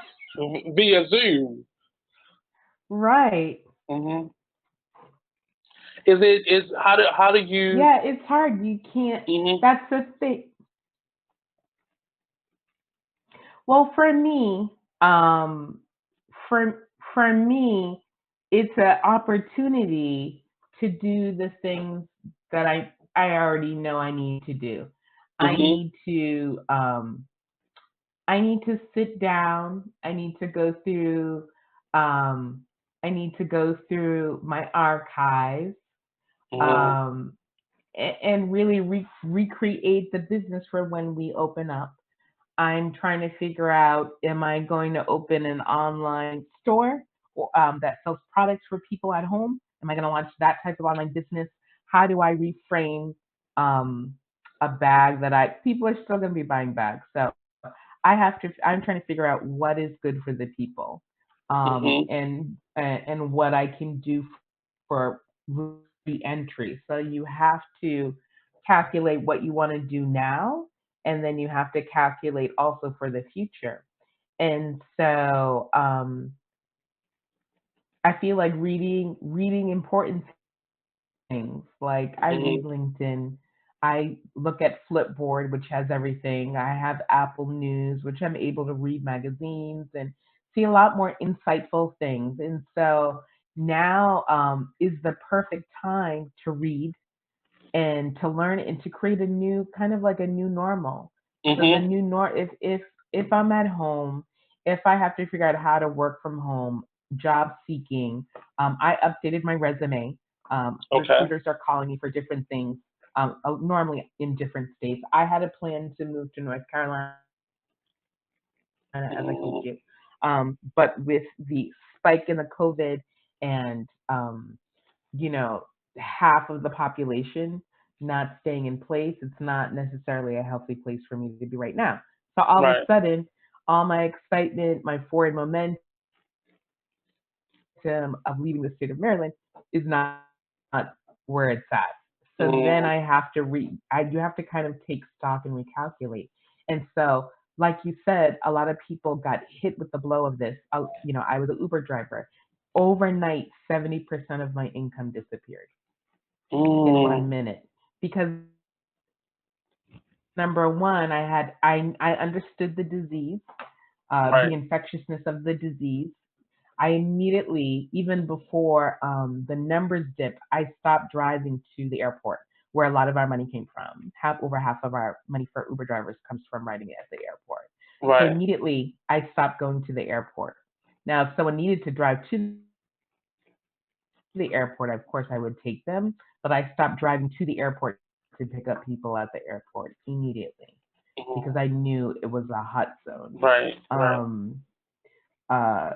via Zoom. right. hmm is how do you? Yeah, it's hard. You can't. hmm That's the thing. Well, um, for me, it's an opportunity to do the things that I already know I need to do. I hmm need to I need to sit down. Um, I need to go through my archives, hmm um, and really recreate the business for when we open up. I'm trying to figure out, am I going to open an online store that sells products for people at home? Am I going to launch that type of online business? How do I reframe um, a bag that people are still going to be buying bags? So I'm trying to figure out what is good for the people, hmm and what I can do for re-entry. So you have to calculate what you want to do now, and then you have to calculate also for the future. And so I feel like reading important things. Like I read hmm LinkedIn, I look at Flipboard, which has everything. I have Apple News, which I'm able to read magazines and see a lot more insightful things. And so now is the perfect time to read and to learn and to create a new kind of like a new normal. So the hmm new if I'm at home, if I have to figure out how to work from home, job seeking, I updated my resume. Okay. Recruiters are calling me for different things. Normally in different states. I had a plan to move to North Carolina, as I told hmm you, but with the spike in the COVID and you know, half of the population not staying in place, it's not necessarily a healthy place for me to be right now. So all of a Right. sudden, all my excitement, my forward momentum of leaving the state of Maryland is not where it's at. So then hmm I have to you have to kind of take stock and recalculate. And so, like you said, a lot of people got hit with the blow of this. I was an Uber driver. Overnight, 70% of my income disappeared in mm 1 minute because number one, I understood the disease, the Right. infectiousness of the disease. I immediately, even before the numbers dipped, I stopped driving to the airport where a lot of our money came from. Over half of our money for Uber drivers comes from riding at the airport. So Right. immediately I stopped going to the airport. Now, if someone needed to drive to the airport, of course I would take them, but I stopped driving to the airport to pick up people at the airport immediately because hmm I knew it was a hot zone. Right. Right. Um, uh,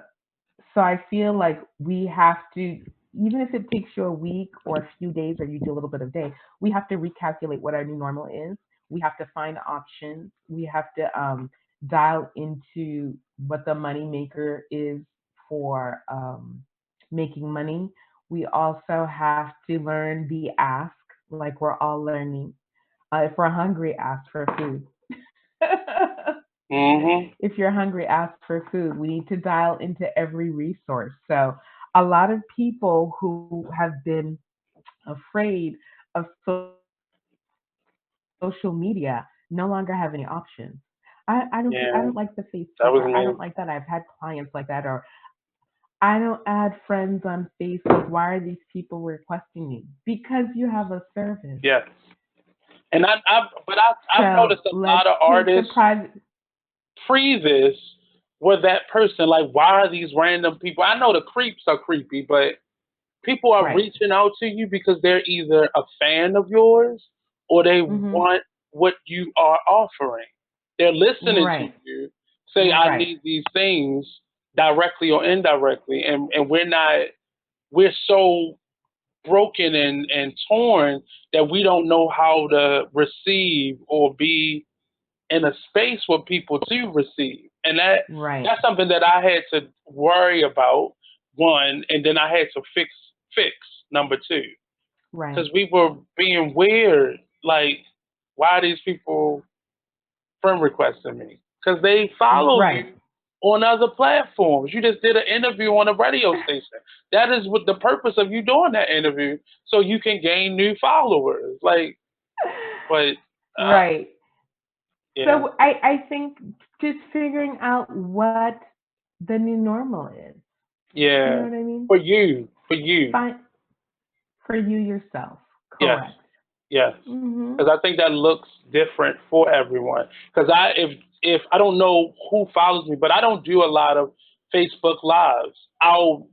so I feel like we have to, even if it takes you a week or a few days or you do a little bit of day, we have to recalculate what our new normal is. We have to find options. We have to dial into what the money maker is for making money. We also have to learn the ask, like we're all learning. If we're hungry, ask for food. hmm If you're hungry, ask for food. We need to dial into every resource. So, a lot of people who have been afraid of social media no longer have any options. I Yeah. don't like the That Facebook, was or I don't me. like that. I've had clients like that, or I don't add friends on Facebook. Why are these people requesting me? Because you have a service. Yes. And I've So noticed a let's lot of take the artists private. pre this were that person. Like, why are these random people? I know the creeps are creepy, but people are Right. reaching out to you because they're either a fan of yours or they Hmm. want what you are offering. They're listening to Right. you say, I Right. need these things directly or indirectly. And we're not, we're so broken and torn that we don't know how to receive or be in a space for people to receive. And Right. that's something that I had to worry about, one, and then I had to fix number two. Right. Because we were being weird. Like, why are these people friend requesting me? Because they follow Right. you on other platforms. You just did an interview on a radio station. That is what the purpose of you doing that interview, so you can gain new followers. Like, but Right. yeah, So I think just figuring out what the new normal is. You know yeah. what I mean? For you, Find for you yourself. yes, Correct. yes. Mhm. Because I think that looks different for everyone. Because if I don't know who follows me, but I don't do a lot of Facebook lives. I'll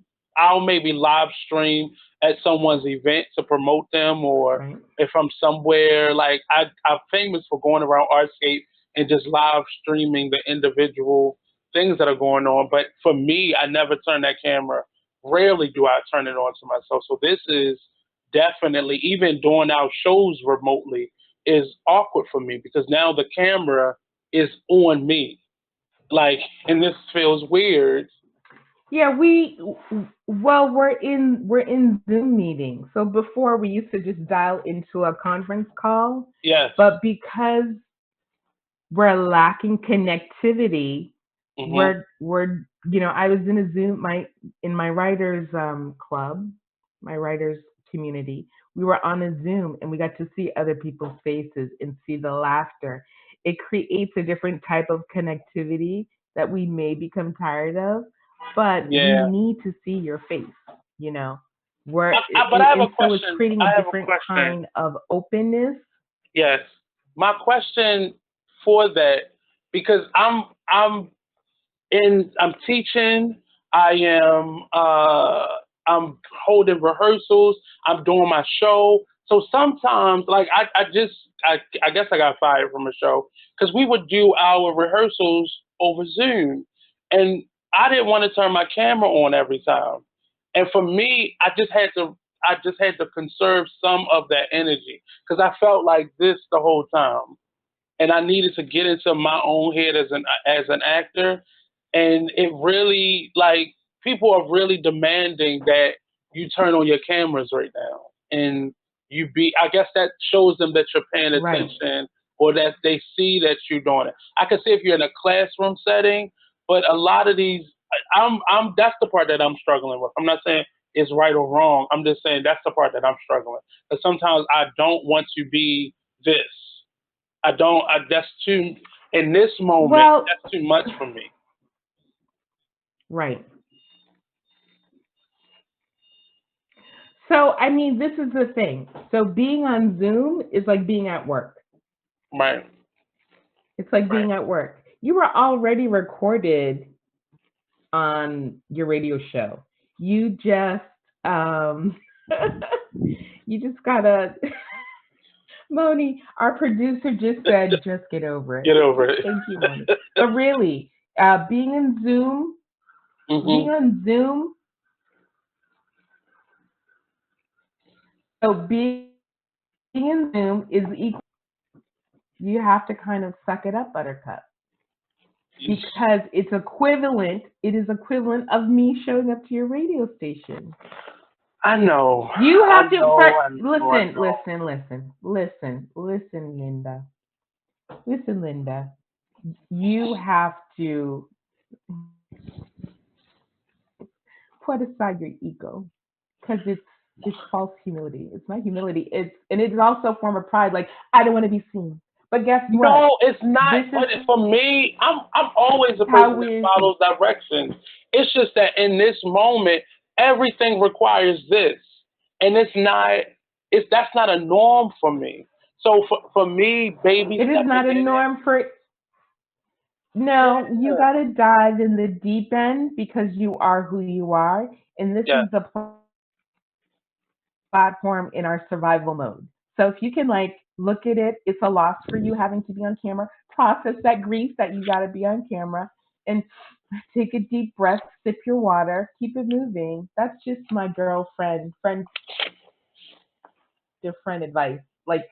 maybe live stream at someone's event to promote them, or Right. if I'm somewhere like I'm famous for going around Artscape and just live streaming the individual things that are going on. But for me, I never turn that camera. Rarely do I turn it on to myself. So this is definitely, even doing our shows remotely is awkward for me because now the camera is on me. Like, and this feels weird. Yeah, well, we're in Zoom meetings. So before we used to just dial into a conference call, Yes. but because we're lacking connectivity, Mhm. we're I was in a Zoom in my writers club, my writers community. We were on a Zoom and we got to see other people's faces and see the laughter. It creates a different type of connectivity that we may become tired of, but we Yeah. need to see your face, you know. Where But and, I have a and so it's question. creating a I have a different question. kind of openness. Yes. My question for that, because I'm teaching. I am I'm holding rehearsals. I'm doing my show. So sometimes, like I guess I got fired from a show because we would do our rehearsals over Zoom, and I didn't want to turn my camera on every time. And for me, I just had to conserve some of that energy because I felt like this the whole time, and I needed to get into my own head as an actor, and it really, like, people are really demanding that you turn on your cameras right now, and you be. I guess that shows them that you're paying Right. attention or that they see that you're doing it. I can see if you're in a classroom setting, but a lot of these, I'm that's the part that I'm struggling with. I'm not saying it's right or wrong. I'm just saying that's the part that I'm struggling. Because sometimes I don't want to be this. I don't. That's too. In this moment, Well, that's too much for me. right. So, I mean, this is the thing. So, being on Zoom is like being at work. Right. It's like Right. being at work. You were already recorded on your radio show. You just, um, you just gotta, Moni, our producer just said, just get over it. Get over it. Thank you, Moni. But really, being in Zoom, being Mhm. on Zoom, so being in Zoom is equal. You have to kind of suck it up, Buttercup, because it is equivalent of me showing up to your radio station. I know. You I have to know. first I know. I listen, know. listen, listen, listen, listen, Linda. Listen, Linda. You have to put aside your ego because it's false humility. It's not humility. It's also a form of pride. Like I don't want to be seen. But guess what? No, it's not. This is But for me, I'm always a how person that we follows directions. It's just that in this moment, everything requires this, and it's not. It's that's not a norm for me. So for me, baby it is stepping not a in. norm for no, you Yeah. got to dive in the deep end because you are who you are. And this Yeah. is the platform in our survival mode. So if you can like look at it, it's a loss for you having to be on camera. Process that grief that you got to be on camera and take a deep breath, sip your water, keep it moving. That's just my girlfriend, friend different advice. Like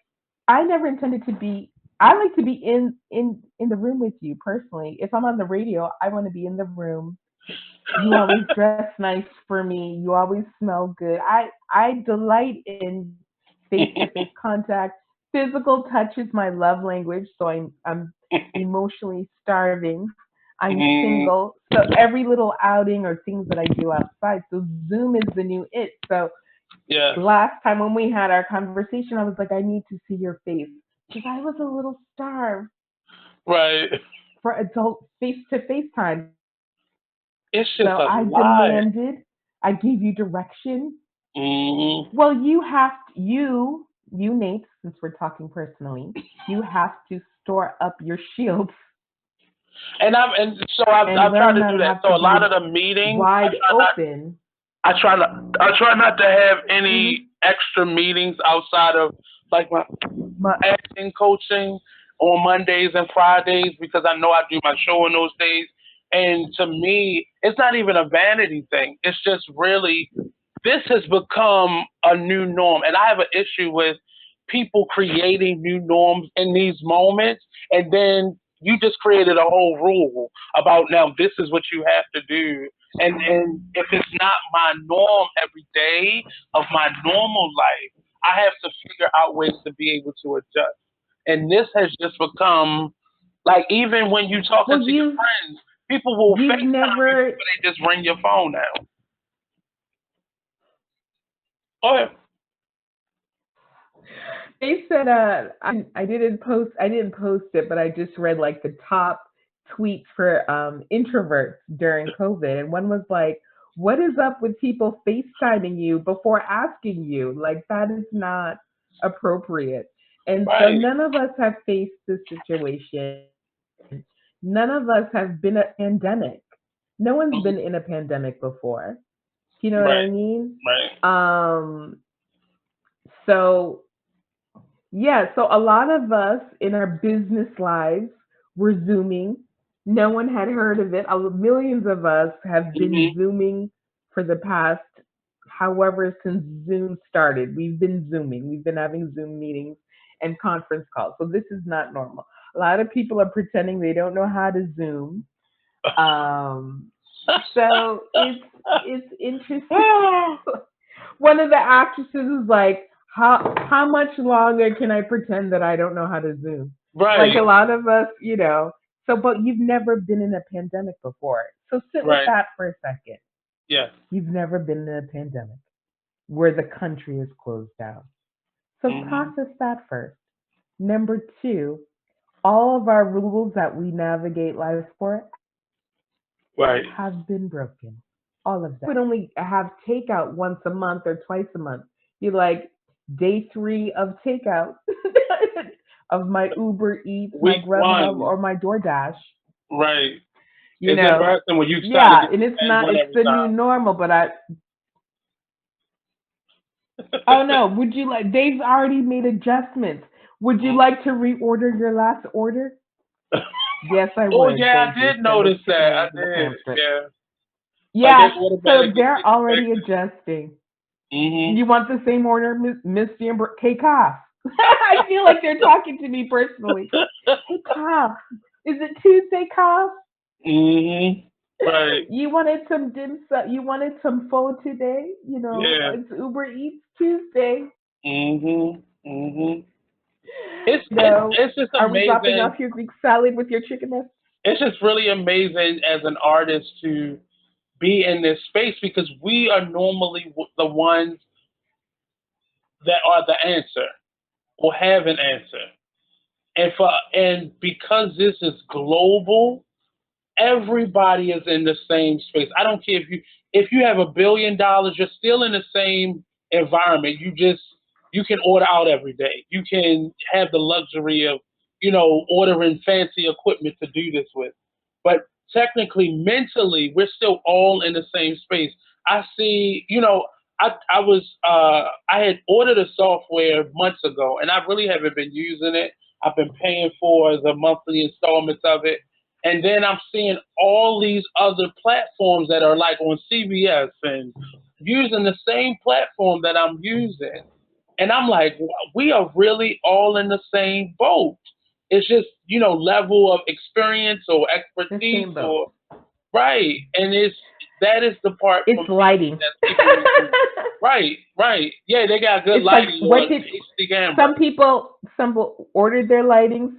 I never intended to be. I like to be in the room with you personally. If I'm on the radio, I want to be in the room. You always dress nice for me. You always smell good. I delight in face-to-face contact. Physical touch is my love language, so I'm emotionally starving. I'm Mhm. single, so every little outing or things that I do outside. So Zoom is the new it. So Yes. last time when we had our conversation, I was like, I need to see your face because I was a little starved Right. for adult face-to-face time. So It's I just a lot. demanded, I gave you direction. Mhm. Well, you Nate, since we're talking personally, you have to store up your shields And so I've and tried learn to how do to that. have So to a lot be of the meetings, wide open. I try not to have Hmm. any extra meetings outside of like my acting coaching on Mondays and Fridays because I know I do my show on those days. And to me, it's not even a vanity thing. It's just really this has become a new norm, and I have an issue with people creating new norms in these moments, and then you just created a whole rule about now this is what you have to do, and if it's not my norm every day of my normal life, I have to figure out ways to be able to adjust. And this has just become like even when you talking Well, to your friends, people will you've FaceTime you never before they just ring your phone now. Go ahead. they said I didn't post it, but I just read like the top tweets for introverts during COVID, and one was like, "What is up with people FaceTiming you before asking you? Like that is not appropriate." And so Right. none of us have faced this situation. None of us have been a pandemic. No one's been in a pandemic before. Do you know what I Right. mean? Right. So yeah, so a lot of us in our business lives were Zooming. No one had heard of it. Millions of us have been Mhm. Zooming for the past, however, since Zoom started. We've been Zooming. We've been having Zoom meetings and conference calls. So this is not normal. A lot of people are pretending they don't know how to Zoom. Um, so it's interesting. One of the actresses is like, how much longer can I pretend that I don't know how to Zoom? Like a Right. lot of us, you know. So, but you've never been in a pandemic before. So sit with Right. that for a second. Yes. You've never been in a pandemic where the country is closed down. So Mhm. process that first. Number two, all of our rules that we navigate life for Right. have been broken. All of them. Would only have takeout once a month or twice a month. You like day three of takeout of my Uber Eats, my Week Grubhub, one. or my DoorDash. Right. You It's know, interesting when you start to yeah, get and to it's end not. one It's every the new normal. But oh time. no, would you like? They've already made adjustments. Would you like to reorder your last order? Yes, I Oh would. yeah, Thank I you. did Send the notice chicken that. I wings in the did. pantry. Yeah. Like they Yeah, thought about so it they're get already expected. adjusting. Mhm. You want the same order, Miss Amber? Hey, Koff. I feel like they're talking to me personally. Hey, Koff. Is it Tuesday, Koff? Mhm. Right. You wanted some dim sum? You wanted some pho today? You know, Yeah. it's Uber Eats Tuesday. Mhm. Mhm. It's You it's know, it's just are we dropping amazing. off your Greek salad with your chicken breast? It's just really amazing as an artist to be in this space because we are normally the ones that are the answer or have an answer. And because this is global, everybody is in the same space. I don't care if you have $1 billion, you're still in the same environment. You can order out every day. You can have the luxury of ordering fancy equipment to do this with. But technically, mentally, we're still all in the same space. I see. I had ordered a software months ago, and I really haven't been using it. I've been paying for the monthly installments of it, and then I'm seeing all these other platforms that are like on CBS and using the same platform that I'm using. And I'm like, we are really all in the same boat. It's just, level of experience or The expertise same boat. or right. And that is the part for It's me lighting. that's keeping me from right, right. Yeah, they got good It's like, lighting what on did HD camera. some people ordered their lighting,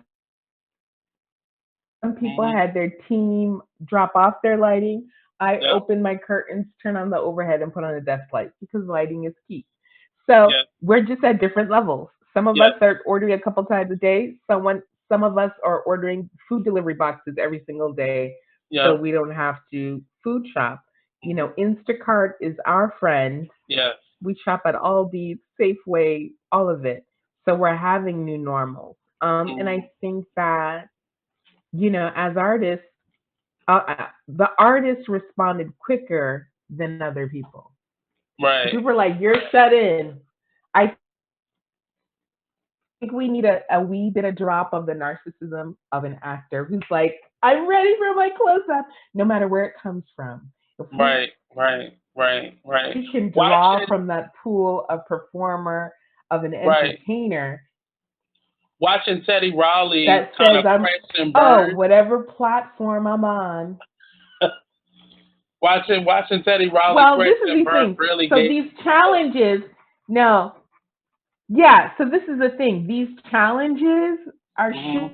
some people Hmm. had their team drop off their lighting. I Yep, open my curtains, turn on the overhead, and put on a desk light because lighting is key. So yep, we're just at different levels. Some of us yep, are ordering a couple times a day. Some of us are ordering food delivery boxes every single day, so yep. we don't have to food shop. Hmm. Instacart is our friend. Yes. We shop at Aldi, Safeway, all of it. So we're having new normals. And Hmm. I think that, as artists, the artists responded quicker than other people. So Right. people were like, "You're shut in." I think we need a wee bit of drop of the narcissism of an actor who's like, "I'm ready for my close up," no matter where it comes from. If we Right. Right. Right. Right. can draw Watching. from that pool of performer, of an Right. entertainer Watching Teddy Riley that kind says, of crash and oh, burn. whatever platform I'm on. Watching Teddy Riley Well, crash this is and the burn thing. really So gave these me hope. challenges, no, yeah. So this is the thing. These challenges are Hmm.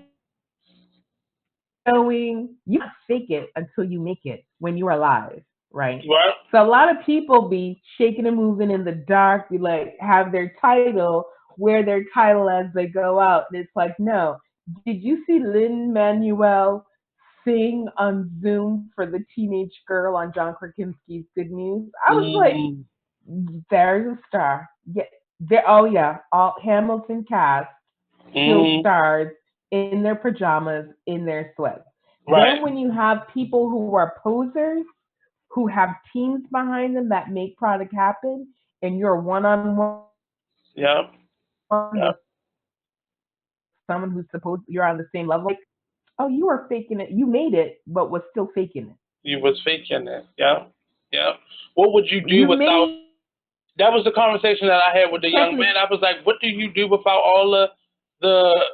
showing you can't fake it until you make it when you're alive, right? Right. So a lot of people be shaking and moving in the dark, be like have their title, wear their title as they go out, and it's like, no. Did you see Lynn Manuel sing on Zoom for the teenage girl on John Krasinski's Good News? I was like, Mm-hmm. there's a star. Yeah, there. Oh yeah, all Hamilton cast still Hmm. stars in their pajamas, in their sweats. Right. Then when you have people who are posers, who have teams behind them that make product happen, and you're one on one Yep. with Yep. someone who's supposed you're on the same level, like, oh, you are faking it. You made it, but was still faking it. You was faking it. Yep. Yep. What would you do You without? made That was the conversation that I had with the young technically man. I was like, what do you do without all the?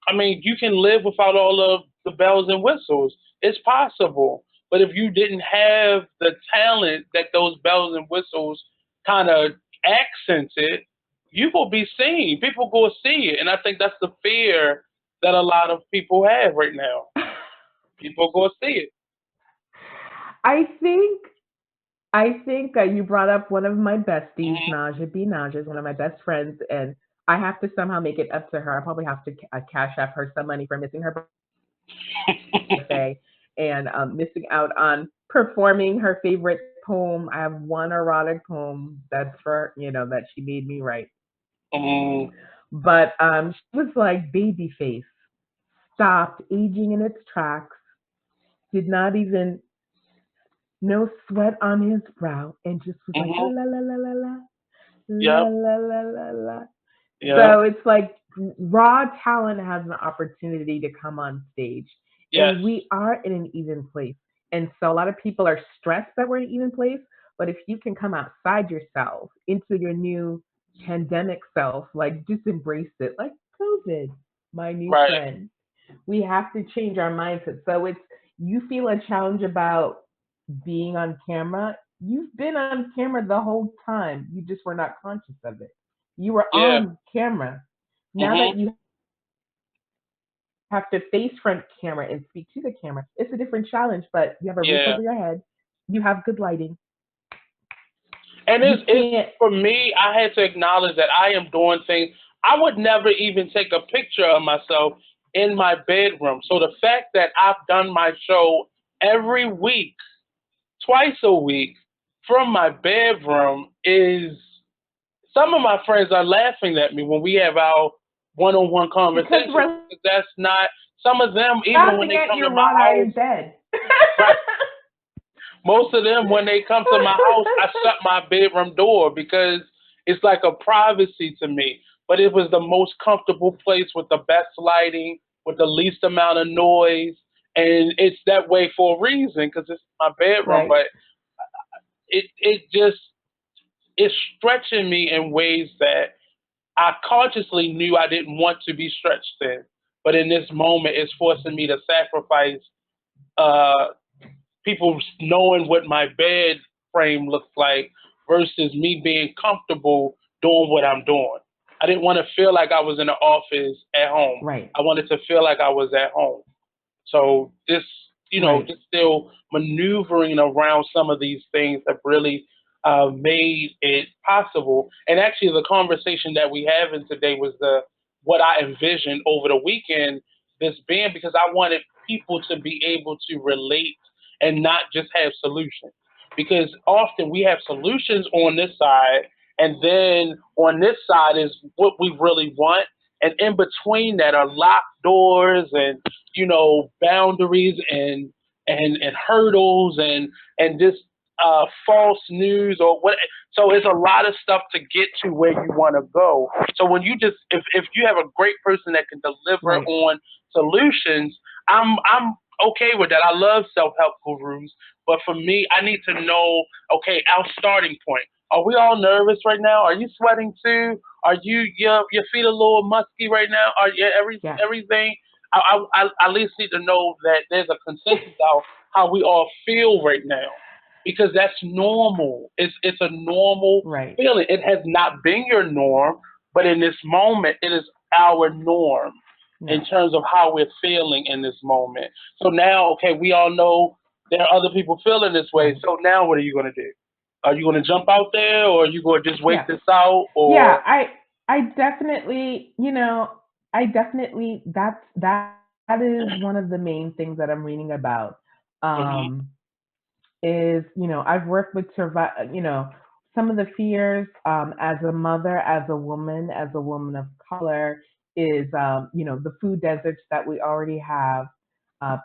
I mean, you can live without all of the bells and whistles. It's possible. But if you didn't have the talent that those bells and whistles kind of accented, you will be seen. People go see it, and I think that's the fear that a lot of people have right now. People go see it. I think you brought up one of my besties, Hmm. Naja B. Naja is one of my best friends, and I have to somehow make it up to her. I probably have to cash app her some money for missing her birthday and missing out on performing her favorite poem. I have one erotic poem that's for that she made me write, Hmm. but she was like Babyface, stopped aging in its tracks, did not even no sweat on his brow, and just was like Hmm. la la la la la la Yep. la la la la. Yep. So it's like raw talent has an opportunity to come on stage, Yes. and we are in an even place. And so a lot of people are stressed that we're in an even place, but if you can come outside yourself into your new pandemic self, like just embrace it, like COVID, my new Right. friend. We have to change our mindset. So it's you feel a challenge about being on camera. You've been on camera the whole time. You just were not conscious of it. You were Yeah. on camera. Now Hmm. that you have to face front camera and speak to the camera, it's a different challenge, but you have a roof Yeah. over your head. You have good lighting. And You it's can't. for me. I had to acknowledge that I am doing things. I would never even take a picture of myself in my bedroom. So the fact that I've done my show every week, twice a week, from my bedroom is. Some of my friends are laughing at me when we have our one-on-one Because conversations. we're That's not. Some of them, even when laughing they at come to your my wrought house, iron bed. right? Most of them, when they come to my house, I shut my bedroom door because it's like a privacy to me. But it was the most comfortable place with the best lighting, with the least amount of noise, and it's that way for a reason because it's my bedroom. Right. But it just it's stretching me in ways that I consciously knew I didn't want to be stretched thin, but in this moment, it's forcing me to sacrifice uh, people knowing what my bed frame looks like versus me being comfortable doing what I'm doing. I didn't want to feel like I was in the office at home. Right. I wanted to feel like I was at home. So Right. just still maneuvering around some of these things have really made it possible. And actually, the conversation that we having today was the what I envisioned over the weekend. This being because I wanted people to be able to relate and not just have solutions. Because often we have solutions on this side, and then on this side is what we really want. And in between that are locked doors and boundaries and hurdles and just false news or what. So it's a lot of stuff to get to where you want to go. So when you just if you have a great person that can deliver Right. on solutions, I'm okay with that. I love self help gurus, but for me, I need to know, okay, our starting point. Are we all nervous right now? Are you sweating too? Are your feet a little musky right now? Are you Yes. everything? I at least need to know that there's a consensus of how we all feel right now, because that's normal. It's a normal Right. feeling. It has not been your norm, but in this moment, it is our norm in No. terms of how we're feeling in this moment. So now, okay, we all know there are other people feeling this way. Right. So now, what are you going to do? Are you going to jump out there, or are you going to just wait Yes. this out, Yeah. or? I definitely, I definitely that is one of the main things that I'm reading about. Mhm. Um, is, I've worked with some of the fears, as a mother, as a woman of color, is, the food deserts that we already have,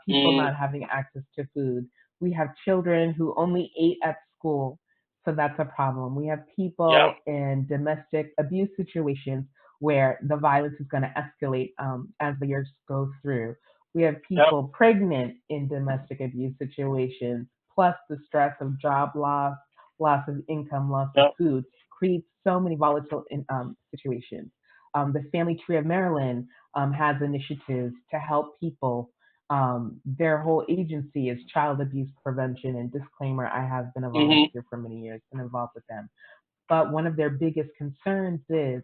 people Mm, not having access to food. We have children who only ate at school, so that's a problem. We have yep. people in domestic abuse situations where the violence is going to escalate, as the years go through. We have Yep. people pregnant in domestic abuse situations, plus the stress of job loss, loss of income, loss of Yep. food, creates so many volatile situations. The Family Tree of Maryland, has initiatives to help people. Their whole agency is child abuse prevention. And disclaimer, I have been a Mhm. volunteer for many years and involved with them. But one of their biggest concerns is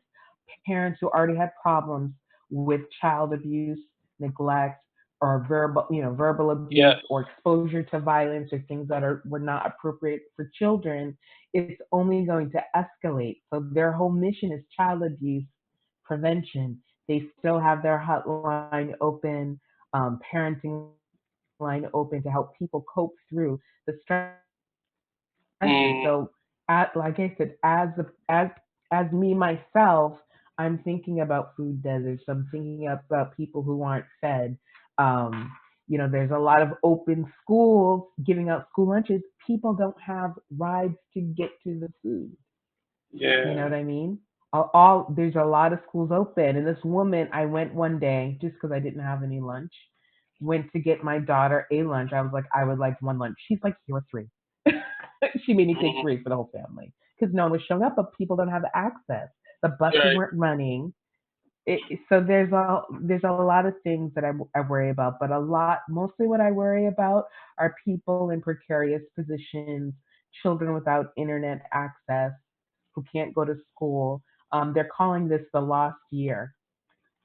parents who already had problems with child abuse, neglect, or verbal abuse Yes. or exposure to violence or things that were not appropriate for children. It's only going to escalate. So their whole mission is child abuse prevention. They still have their hotline open, parenting line open to help people cope through the stresses. So, like I said, Mm, as me myself, I'm thinking about food deserts. I'm thinking about people who aren't fed. Um, there's a lot of open schools giving out school lunches. People don't have rides to get to the food. You know yeah. what I mean? All There's a lot of schools open, and this woman, I went one day just because I didn't have any lunch. Went to get my daughter a lunch. I was like, I would like one lunch. She's like, here are three. She made me take Mhm. three for the whole family because no one was showing up, but people don't have access. The buses Right. weren't running. So there's a lot of things that I worry about, but mostly what I worry about are people in precarious positions, children without internet access, who can't go to school. They're calling this the lost year.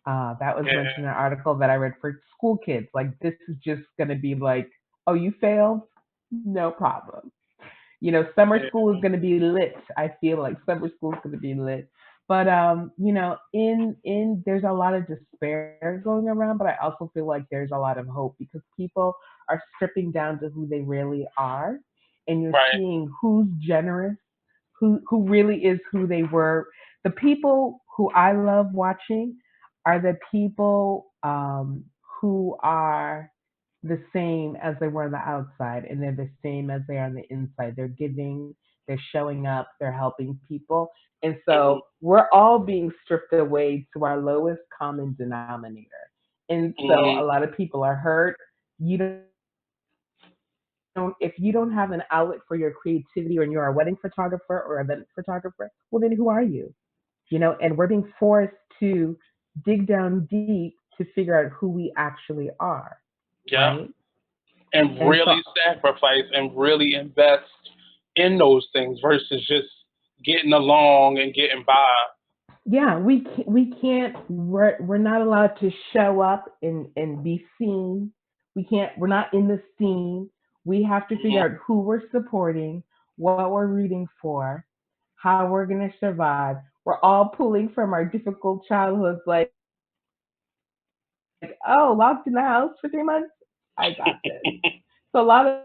That was mentioned in Yeah. an article that I read for school kids. Like, this is just going to be like, oh, you failed? No problem. Summer Yeah. school is going to be lit. I feel like summer school is going to be lit. But in there's a lot of despair going around, but I also feel like there's a lot of hope because people are stripping down to who they really are, and you're Right. seeing who's generous, who really is who they were. The people who I love watching are the people, who are the same as they were on the outside, and they're the same as they are on the inside. They're giving, they're showing up, they're helping people. And Mhm. so we're all being stripped away to our lowest common denominator. And so Mhm. a lot of people are hurt. You if you don't have an outlet for your creativity, or you're a wedding photographer or event photographer, well, then who are you? and we're being forced to dig down deep to figure out who we actually are, Yeah. right? And And so really sacrifice and really invest in those things versus just getting along and getting by. yeah, we're not allowed to show up and be seen. We're not in the scene. We have to figure Mhm. out who we're supporting, what we're rooting for, how we're going to survive. We're all pulling from our difficult childhoods, like, oh, locked in the house for 3 months? I got this. So a lot of us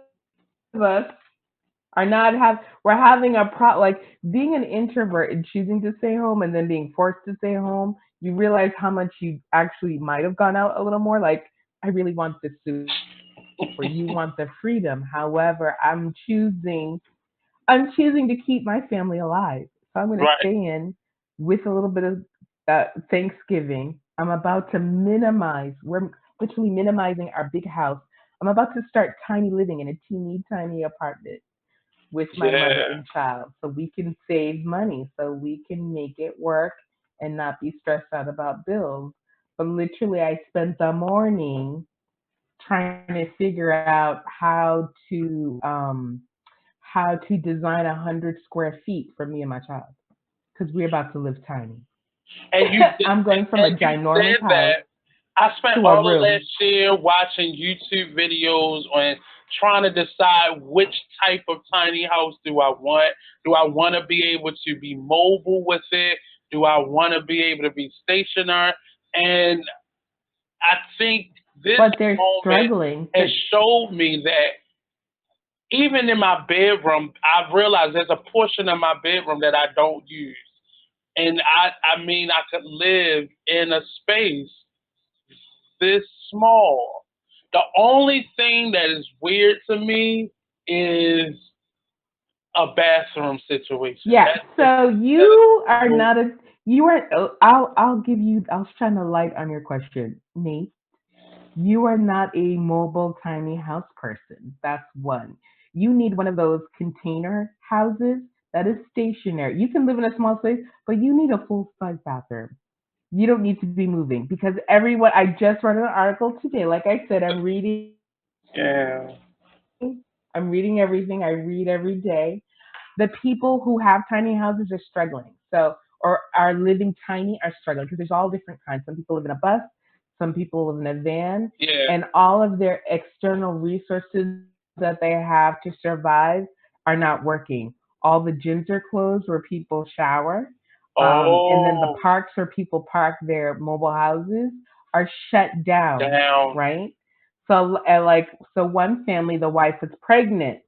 we're having like being an introvert and choosing to stay home and then being forced to stay home. You realize how much you actually might have gone out a little more. Like, I really want the soup, or you want the freedom. However, I'm choosing to keep my family alive. So I'm going to stay Right. in with a little bit of Thanksgiving. I'm about to minimize. We're literally minimizing our big house. I'm about to start tiny living in a teeny tiny apartment with my mother Yeah. and child, so we can save money, so we can make it work and not be stressed out about bills. But literally, I spent the morning trying to figure out how to design 100 square feet for me and my child because we're about to live tiny. And you did, I'm going from a and you ginormous said house that. I spent to a all of last room. year watching YouTube videos on trying to decide which type of tiny house do I want. Do I want to be able to be mobile with it? Do I want to be able to be stationary? And I think this But they're moment struggling. has showed me that even in my bedroom, I've realized there's a portion of my bedroom that I don't use. And I mean, I could live in a space this small. The only thing that is weird to me is a bathroom situation. Yeah. That's the So that is you are so not a you are. I'll give you. I'll shine a light on your question, Nate. You are not a mobile tiny house person. That's one. You need one of those container houses that is stationary. You can live in a small space, but you need a full size bathroom. You don't need to be moving because everyone. I just read an article today. Like I said, yeah. I'm reading everything. I read every day. The people who have tiny houses are struggling. So, or are living tiny are struggling because there's all different kinds. Some people live in a bus, some people live in a van, Yeah. and all of their external resources that they have to survive are not working. All the gyms are closed where people shower, and then the Oh, parks where people park their mobile houses are shut down, down. right? So, so one family, the wife was pregnant,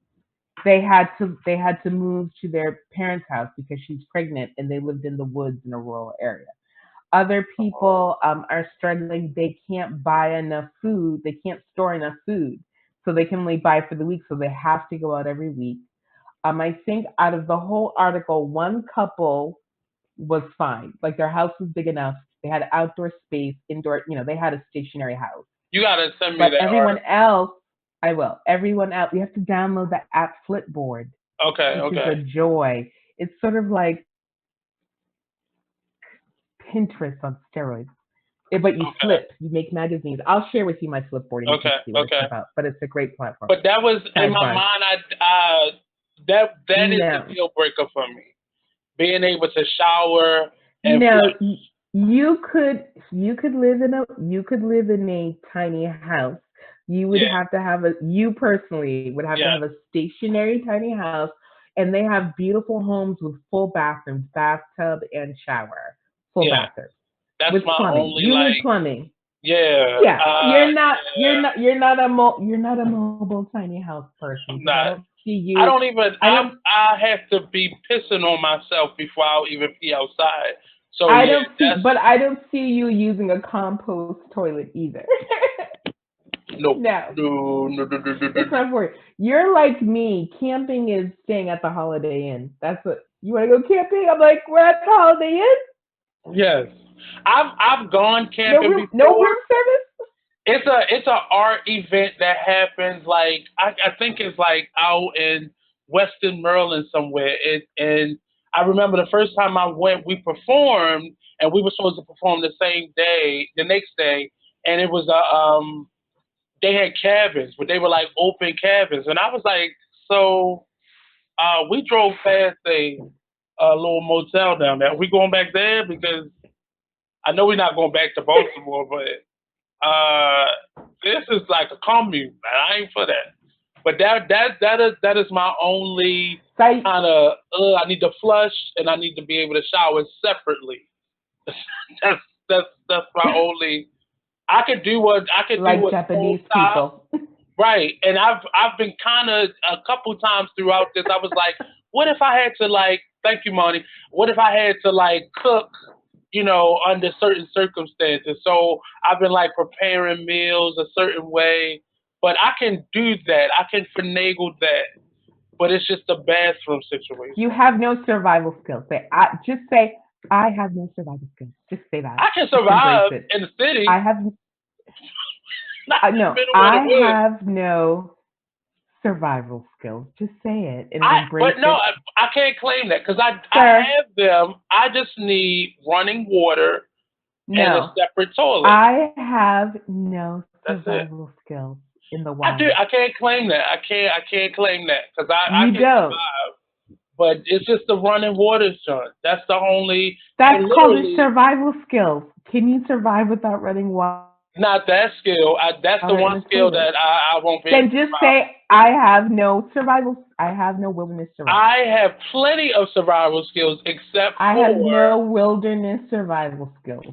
they had to move to their parents' house because she's pregnant and they lived in the woods in a rural area. Other Oh, people are struggling. They can't buy enough food. They can't store enough food, so they can only buy for the week. So they have to go out every week. I think out of the whole article, one couple was fine. Like their house was big enough. They had outdoor space, indoor. They had a stationary house. you gotta send me But that everyone article. else, I will. Everyone else, you have to download the app Flipboard, Okay, which is okay, a joy. It's sort of like Pinterest on steroids. But you flip, okay, you make magazines. I'll share with you my Flipboard and you can okay, see what it's okay. about. But it's a great platform. But that was in my Sidebar. mind. That is the No, deal breaker for me. Being able to shower and no, flush. you could live in a tiny house. You would Yeah, have to have a you personally would have to yeah, have a stationary tiny house, and they have beautiful homes with full bathrooms, bathtub and shower, full yeah. bathrooms That's with my plumbing. only You need like. plumbing. Yeah, Yeah, you're not yeah. you're not you're not a mo- you're not a mobile tiny house person I'm because I not. don't see you. I don't even. I don't I have to be pissing on myself before I'll even pee outside. So I yeah, don't see that's but I don't see you using a compost toilet either. no, No. no, no, no, no, no, no. It's not for you. You're like me. Camping is staying at the Holiday Inn. That's what you want to go camping. I'm like, we're at the Holiday Inn. Yes, I've gone No camping room, no before. room service. It's a art event that happens I think it's like out in Western Maryland somewhere. And I remember the first time I went, we performed, and we were supposed to perform the same day, the next day, and it was a they had cabins, but they were like open cabins, and I was like, so we drove past a little motel down there. We going back there because I know we're not going back to Baltimore, but this is like a commune, man. I ain't for that. But that is my only So kind of I need to flush and I need to be able to shower separately. That's my only. I could do like what Japanese stovetop. people. Right, and I've been kind of a couple times throughout this. I was like, what if I had to like, thank you, Monty. What if I had to like cook, under certain circumstances? So I've been like preparing meals a certain way, but I can do that. I can finagle that, but it's just a bathroom situation. You have no survival skills. Just say, I have no survival skills. Just say that. I can Just embrace survive it. in the city, I have not in the no. middle of the I woods. have no survival skills. Just say it and But embrace no, it, I can't claim that because I sir. have them. I just need running water and a No, separate toilet. I have no That's it. survival skills in the I do. wild. I can't claim that. I can't claim that because I You can don't. survive. But it's just the running water, son. That's the only. That's And called a literally, survival skills. Can you survive without running water not that skill. That's the in one a skill toilet? that I won't be able Then to just survive. say, I have no survival. I have no wilderness survival. I have plenty of survival skills except I have for no wilderness survival skills.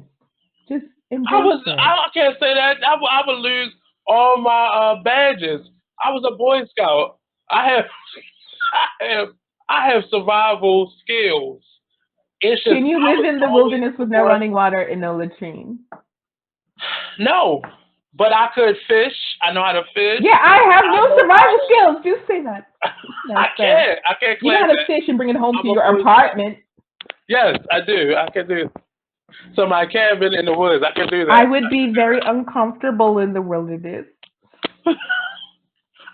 Just embrace it. I can't say that. I would lose all my badges. I was a Boy Scout. I have I have I have survival skills. It's just Can you I live was in the always wilderness with no more running water and no latrine? no, but I could fish. I know how to fish. Yeah, I have I no know how survival skills. Just say that. No, sir. I can't You know claim how to that. fish and bring it home to I'm a your Boy Scout. apartment. Yes, I do. I can do. So my cabin in the woods, I can do I that. would be very uncomfortable in the wilderness.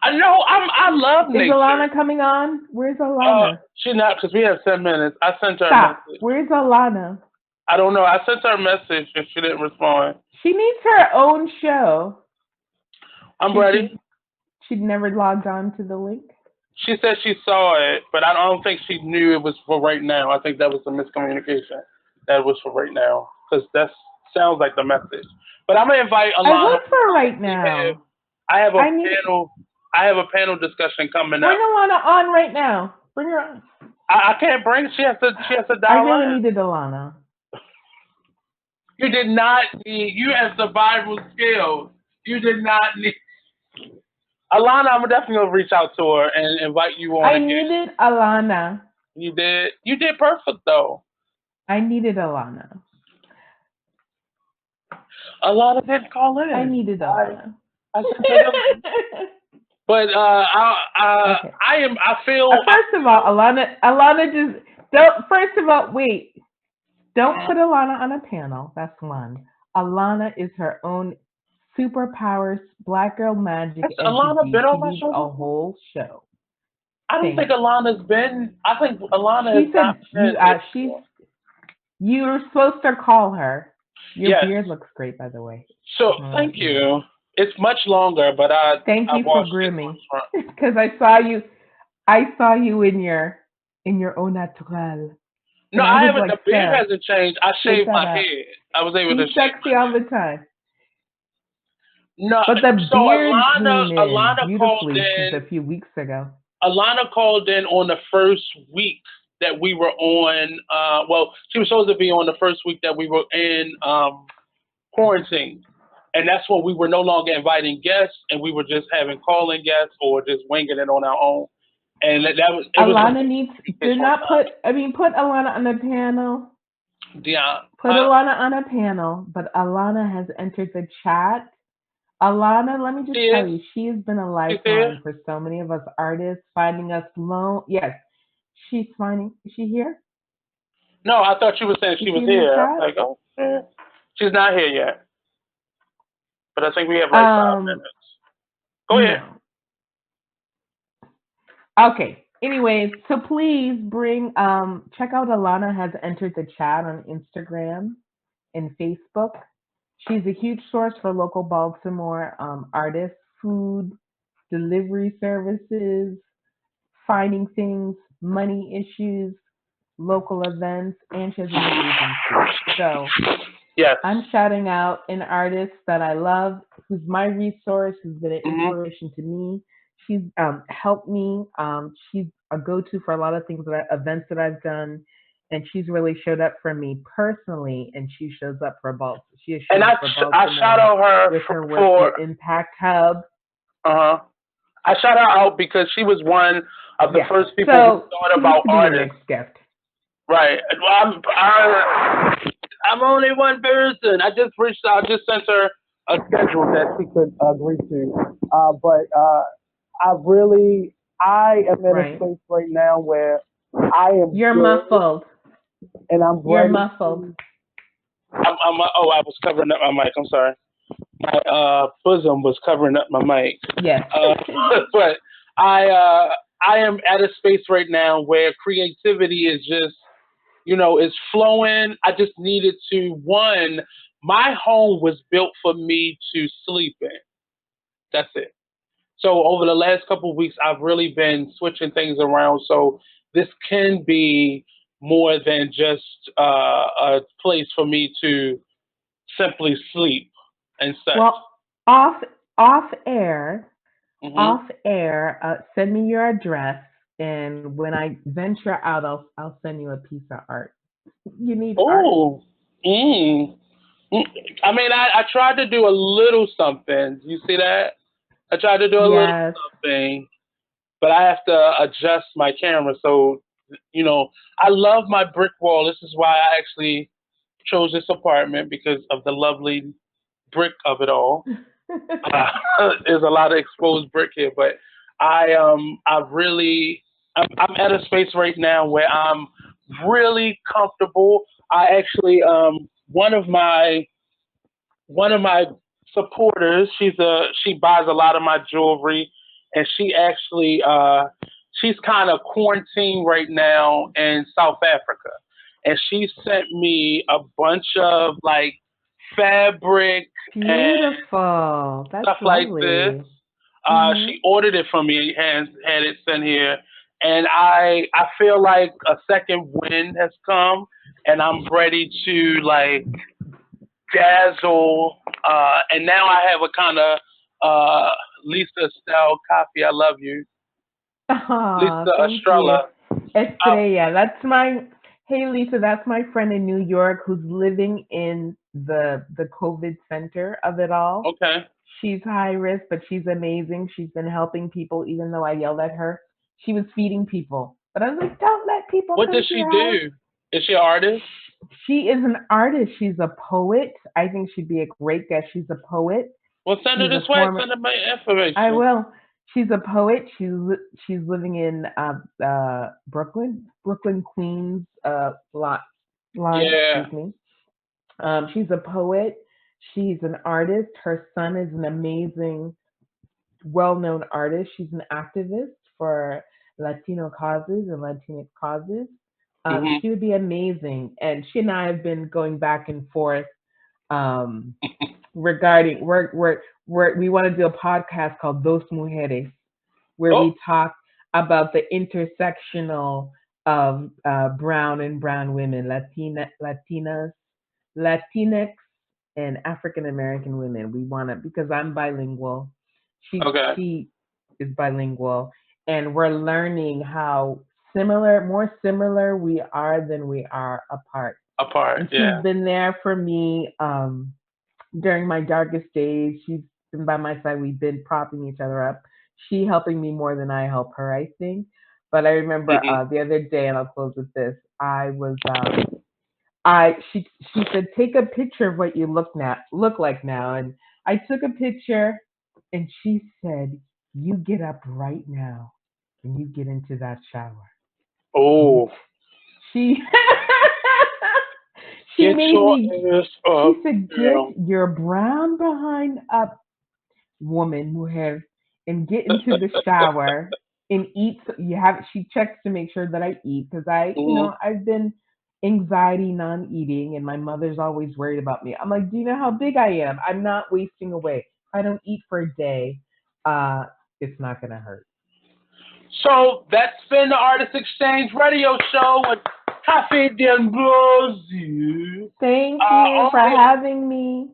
I know. I love Is nature. Alana coming on? Where's Alana? She not because we have 10 minutes. I sent her a Stop. message. Where's Alana? I don't know. I sent her a message and she didn't respond. She needs her own show. I'm She ready. should. She'd never logged on to the link. She said she saw it, but I don't think she knew it was for right now. I think that was a miscommunication. That was for right now because that sounds like the message. But I'm gonna invite I Alana. was for right We have, now. I have a I need. panel. I have a panel discussion coming Bring up. Alana on right now. Bring her on. I can't bring. She has to. She has to I dial really in. needed Alana. You did not need. You have survival skills. You did not need. Alana, I'm definitely gonna reach out to her and invite you on I again. needed Alana. You did. You did perfect though. I needed Alana. Alana didn't call in. I needed Alana. I sent her the- But Okay. I feel. First of all, Alana just don't. First of all, wait. Don't put Alana on a panel. That's one. Alana is her own superpowers, black girl magic Has Alana entity. been She on my needs show a before? whole show. I don't think Alana's been. I think Alana She has not said been here before. you were supposed to call her. Your Yes. beard looks great, by the way. So thank you. It's much longer, but Thank I you for washed it grooming, front. because I saw you. I saw you in your au naturel. No, And I was haven't. like, The beard sir, hasn't changed. I take shaved that my up. head. I was able to She's shave sexy my all head. the time. No, But the so beard came in Alana called beautifully just a in. few weeks ago. Alana called in on the first week that we were on. Well, she was supposed to be on the first week that we were in quarantine, and that's when we were no longer inviting guests, and we were just having calling guests or just winging it on our own. And that was it. Alana needs. Do One not put. I mean, put Alana on the panel. time. Yeah. Put Alana on a panel. But Alana has entered the chat. Alana, let me just She tell is. you, she has been a She's here. lifeline for so many of us artists, finding us low. Yes, she's finding. Is she here? No, I thought you were saying she Is was she in the here. I was chat? like, oh, yeah. She's not here yet. But I think we have like 5 minutes. Go ahead. No. Okay. Anyways, so please bring check out Alana has entered the chat on Instagram and Facebook. She's a huge source for local Baltimore artists, food, delivery services, finding things, money issues, local events, and she has a new agency. So Yes. I'm shouting out an artist that I love, who's my resource, who's been an Hmm. inspiration to me. She's helped me. She's a go-to for a lot of things events that I've done, and she's really showed up for me personally. And she shows up for Baltimore. She has And shown up for I shout Baltimore out her with her work for with Impact Hub. uh I shout her out because she was one of the Yeah. first people who So thought she needs about to be your artists. next guest. Right. Well, I'm only one person. I just reached out, just sent her a schedule that she could agree to. But I am in a Right. space right now where I am You're good muffled. and I'm You're ready muffled. to. Oh, I was covering up my mic. I'm sorry. My bosom was covering up my mic. Yes. But I am at a space right now where creativity is just is flowing. I just needed to one. My home was built for me to sleep in. That's it. So over the last couple of weeks, I've really been switching things around. So this can be more than just a place for me to simply sleep and such. Well, off off air, Hmm. send me your address, and when I venture out, I'll send you a piece of art. You need art. Oh, mm. Mm. I mean, I tried to do a little something. You see that? I tried to do a little Yes. something, but I have to adjust my camera. So, I love my brick wall. This is why I actually chose this apartment because of the lovely brick of it all. Uh, there's a lot of exposed brick here, but I'm at a space right now where I'm really comfortable. I actually, one of my supporters. She buys a lot of my jewelry, and she's kind of quarantined right now in South Africa, and she sent me a bunch of like fabric and Beautiful. That's stuff like this. lovely. Mhm. She ordered it from me and had it sent here, and I feel like a second wind has come, and I'm ready to like dazzle. And now I have a kind of uh, Lisa style copy. I love you, Ah, Lisa thank you. Estrella. Uh, Estrella, that's my. Hey, Lisa, that's my friend in New York who's living in the COVID center of it all. okay. She's high risk, but she's amazing. She's been helping people, even though I yelled at her. She was feeding people, but I was like, "Don't let people What come does to she your house." do? Is she an artist? She is an artist. She's a poet. I think she'd be a great guest. She's a poet. Well, send her She's a this way. former. Send her my I information. will. She's a poet. She's living in Brooklyn, Queens, line. Yeah. Excuse me. She's a poet. She's an artist. Her son is an amazing, well-known artist. She's an activist for Latino causes and Latinx causes. Hmm. She would be amazing, and she and I have been going back and forth um, regarding we want to do a podcast called Dos Mujeres, where Oh, we talk about the intersectional of brown and brown women, Latinx, and African American women. We want to because I'm bilingual. okay. She is bilingual, and we're learning how more similar we are than we are apart. Apart. And she's Yeah. been there for me during my darkest days. She's been by my side. We've been propping each other up. She helping me more than I help her, I think. But I remember Hmm. the other day, and I'll close with this. I she said take a picture of what you look like now, and I took a picture, and she said you get up right now and you get into that shower. You Oh, she she get made your me. ass She up, said get girl. your brown behind up, woman, mujer, and get into the shower and eats. She checks to make sure that I eat because Hmm. I've been anxiety non-eating, and my mother's always worried about me. I'm like, do you know how big I am? I'm not wasting away. If I don't eat for a day, uh, it's not gonna hurt. So that's been the Artist Exchange Radio Show with Cafe D'Ambrosio. Thank you for Only having me.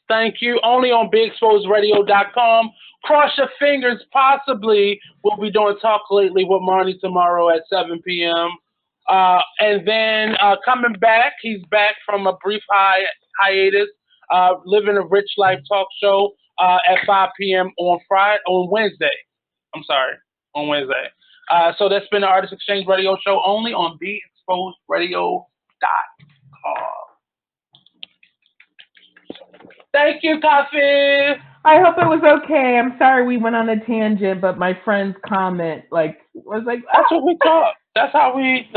Thank you. Only on BigExposedRadio.com. Cross your fingers. Possibly we'll be doing Talk Lately with Marnie tomorrow at 7 p.m. And then coming back, he's back from a brief hiatus. Living a Rich Life Talk Show at 5 p.m. on Wednesday. I'm sorry, on Wednesday. So that's been the Artist Exchange Radio Show only on BeExposedRadio.com. Thank you, Coffee. I hope it was okay. I'm sorry we went on a tangent, but my friend's comment was like, That's what we talk. That's how we.